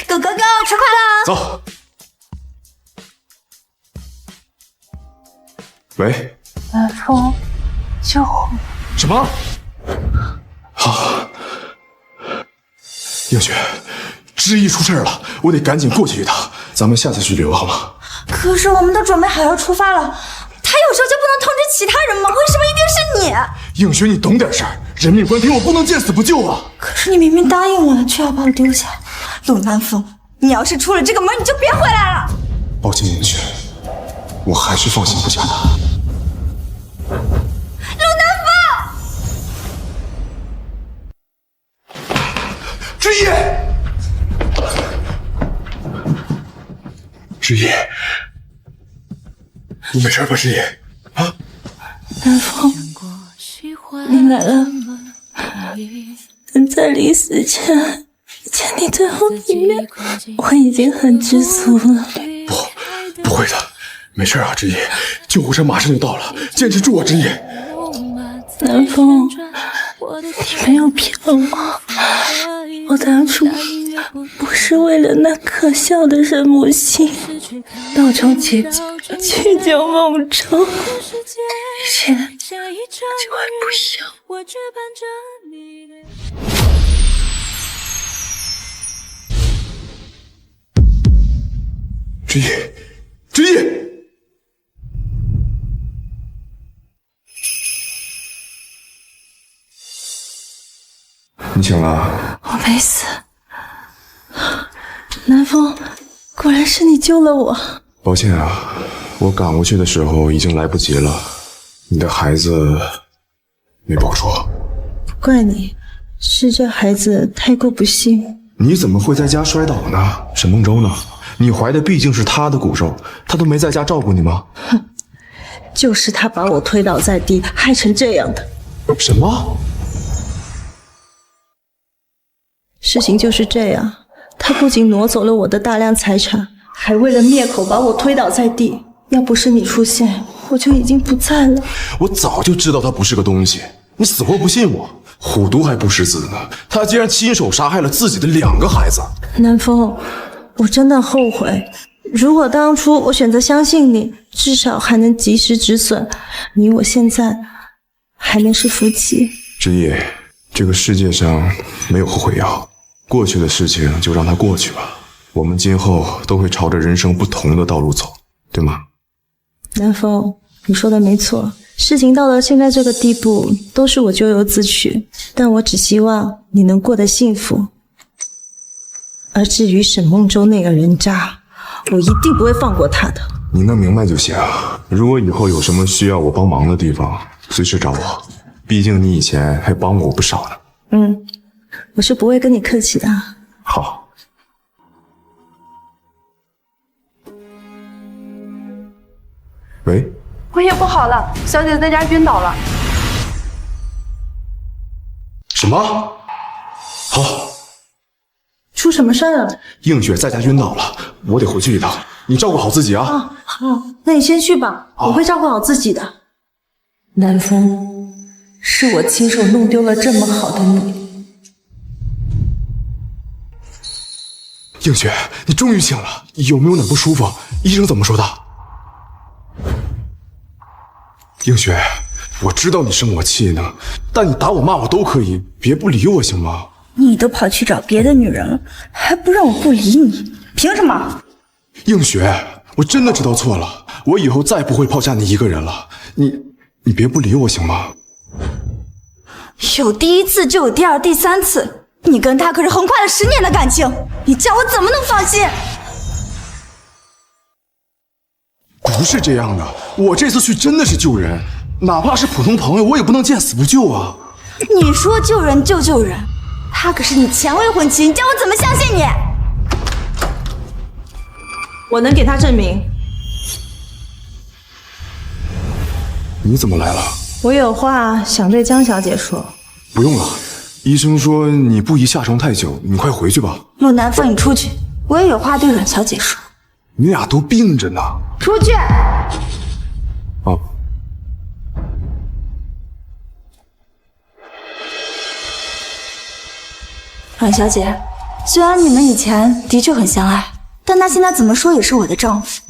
狗狗狗，出发了！走。喂，南风，救我！什么？好，映雪，知意出事了，我得赶紧过去一趟。咱们下次去旅游好吗？可是我们都准备好要出发了，他有事就不能通知其他人吗？为什么一定是你？映雪，你懂点事儿，人命关天，我不能见死不救啊！可是你明明答应我了，却要把我丢下。陆南风，你要是出了这个门，你就别回来了。抱歉，映雪，我还是放心不下他。陆南风，知意，知意，你没事吧？知意，啊？南风，你来了。能在临死前见你最后一面，我已经很知足了。不会的，没事啊，知意，救护车马上就到了，坚持住啊，知意。南风，你没有骗我，我当初不是为了那可笑的人母心，闹成结局去救梦舟，现在就还不行。知意，知意，你醒了？我没死。南风，果然是你救了我。抱歉啊，我赶过去的时候已经来不及了，你的孩子没保住。不怪你，是这孩子太过不幸。你怎么会在家摔倒呢？沈梦舟呢？你怀的毕竟是他的骨肉，他都没在家照顾你吗？哼，就是他把我推倒在地，害成这样的。什么？事情就是这样，他不仅挪走了我的大量财产，还为了灭口把我推倒在地。要不是你出现，我就已经不在了。我早就知道他不是个东西，你死活不信我。虎毒还不食子呢，他竟然亲手杀害了自己的2个孩子。南风，我真的后悔。如果当初我选择相信你，至少还能及时止损。你我现在还能是夫妻。知意，这个世界上没有后悔药，过去的事情就让它过去吧。我们今后都会朝着人生不同的道路走，对吗？南风，你说的没错，事情到了现在这个地步，都是我咎由自取。但我只希望你能过得幸福，而至于沈梦舟那个人渣，我一定不会放过他的。你能明白就行。如果以后有什么需要我帮忙的地方，随时找我。毕竟你以前还帮过我不少呢。我是不会跟你客气的。好。喂，辉夜不好了，小姐在家晕倒了。什么？好，出什么事儿了？映雪在家晕倒了，我得回去一趟，你照顾好自己啊。好，那你先去吧，我会照顾好自己的。南风，是我亲手弄丢了这么好的你。映雪，你终于醒了，有没有哪不舒服？医生怎么说的？映雪，我知道你生我气呢，但你打我骂我都可以，别不理我行吗？你都跑去找别的女人了，还不让我不理你，凭什么？映雪，我真的知道错了，我以后再不会抛下你一个人了。你别不理我行吗？有第一次就有第二、第三次，你跟他可是横跨了10年的感情，你叫我怎么能放心？不是这样的，我这次去真的是救人，哪怕是普通朋友，我也不能见死不救啊！你说救人就救人，他可是你前未婚妻，你叫我怎么相信你？我能给他证明。你怎么来了？我有话想对江小姐说。不用了，医生说你不宜下床太久，你快回去吧。陆南风，你出去，我也有话对阮小姐说。你俩都病着呢。出去。哦。阮小姐，虽然你们以前的确很相爱，但他现在怎么说也是我的丈夫，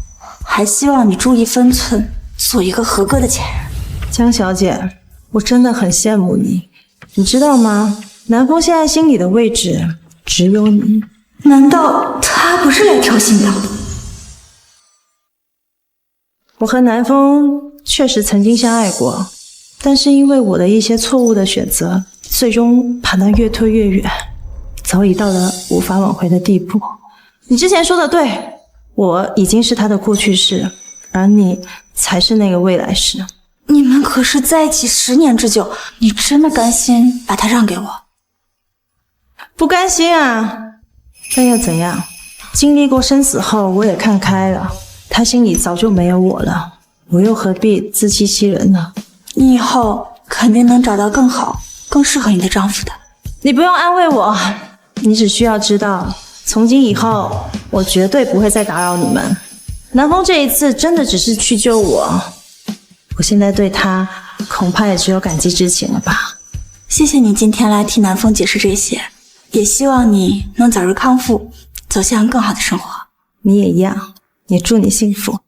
还希望你注意分寸，做一个合格的前任。江小姐，我真的很羡慕你，你知道吗？南风现在心里的位置只有你。难道他不是来挑衅的？我和南风确实曾经相爱过，但是因为我的一些错误的选择，最终把他越推越远，早已到了无法挽回的地步。你之前说的对，我已经是他的过去式，而你才是那个未来式。你们可是在一起10年之久，你真的甘心把他让给我？不甘心啊，但又怎样？经历过生死后，我也看开了，他心里早就没有我了，我又何必自欺欺人呢？你以后肯定能找到更好、更适合你的丈夫的。你不用安慰我，你只需要知道，从今以后，我绝对不会再打扰你们。南风这一次真的只是去救我，我现在对他恐怕也只有感激之情了吧。谢谢你今天来替南风解释这些，也希望你能早日康复，走向更好的生活。你也一样，也祝你幸福。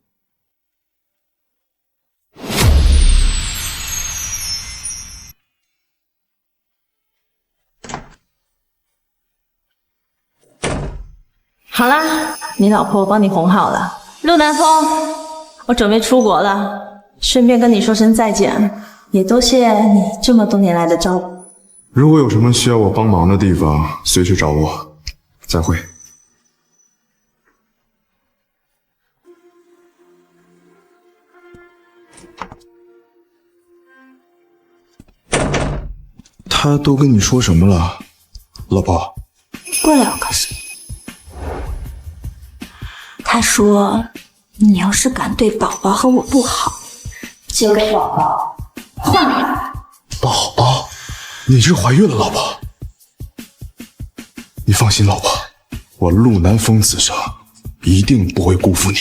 好啦，你老婆我帮你哄好了。陆南风，我准备出国了，顺便跟你说声再见，也多谢你这么多年来的照顾。如果有什么需要我帮忙的地方，随时找我。再会。他都跟你说什么了，老婆？过来，我告诉你。他说，你要是敢对宝宝和我不好，就给宝宝换回来。宝宝，你是怀孕了，老婆。你放心，老婆，我陆南风此生一定不会辜负你。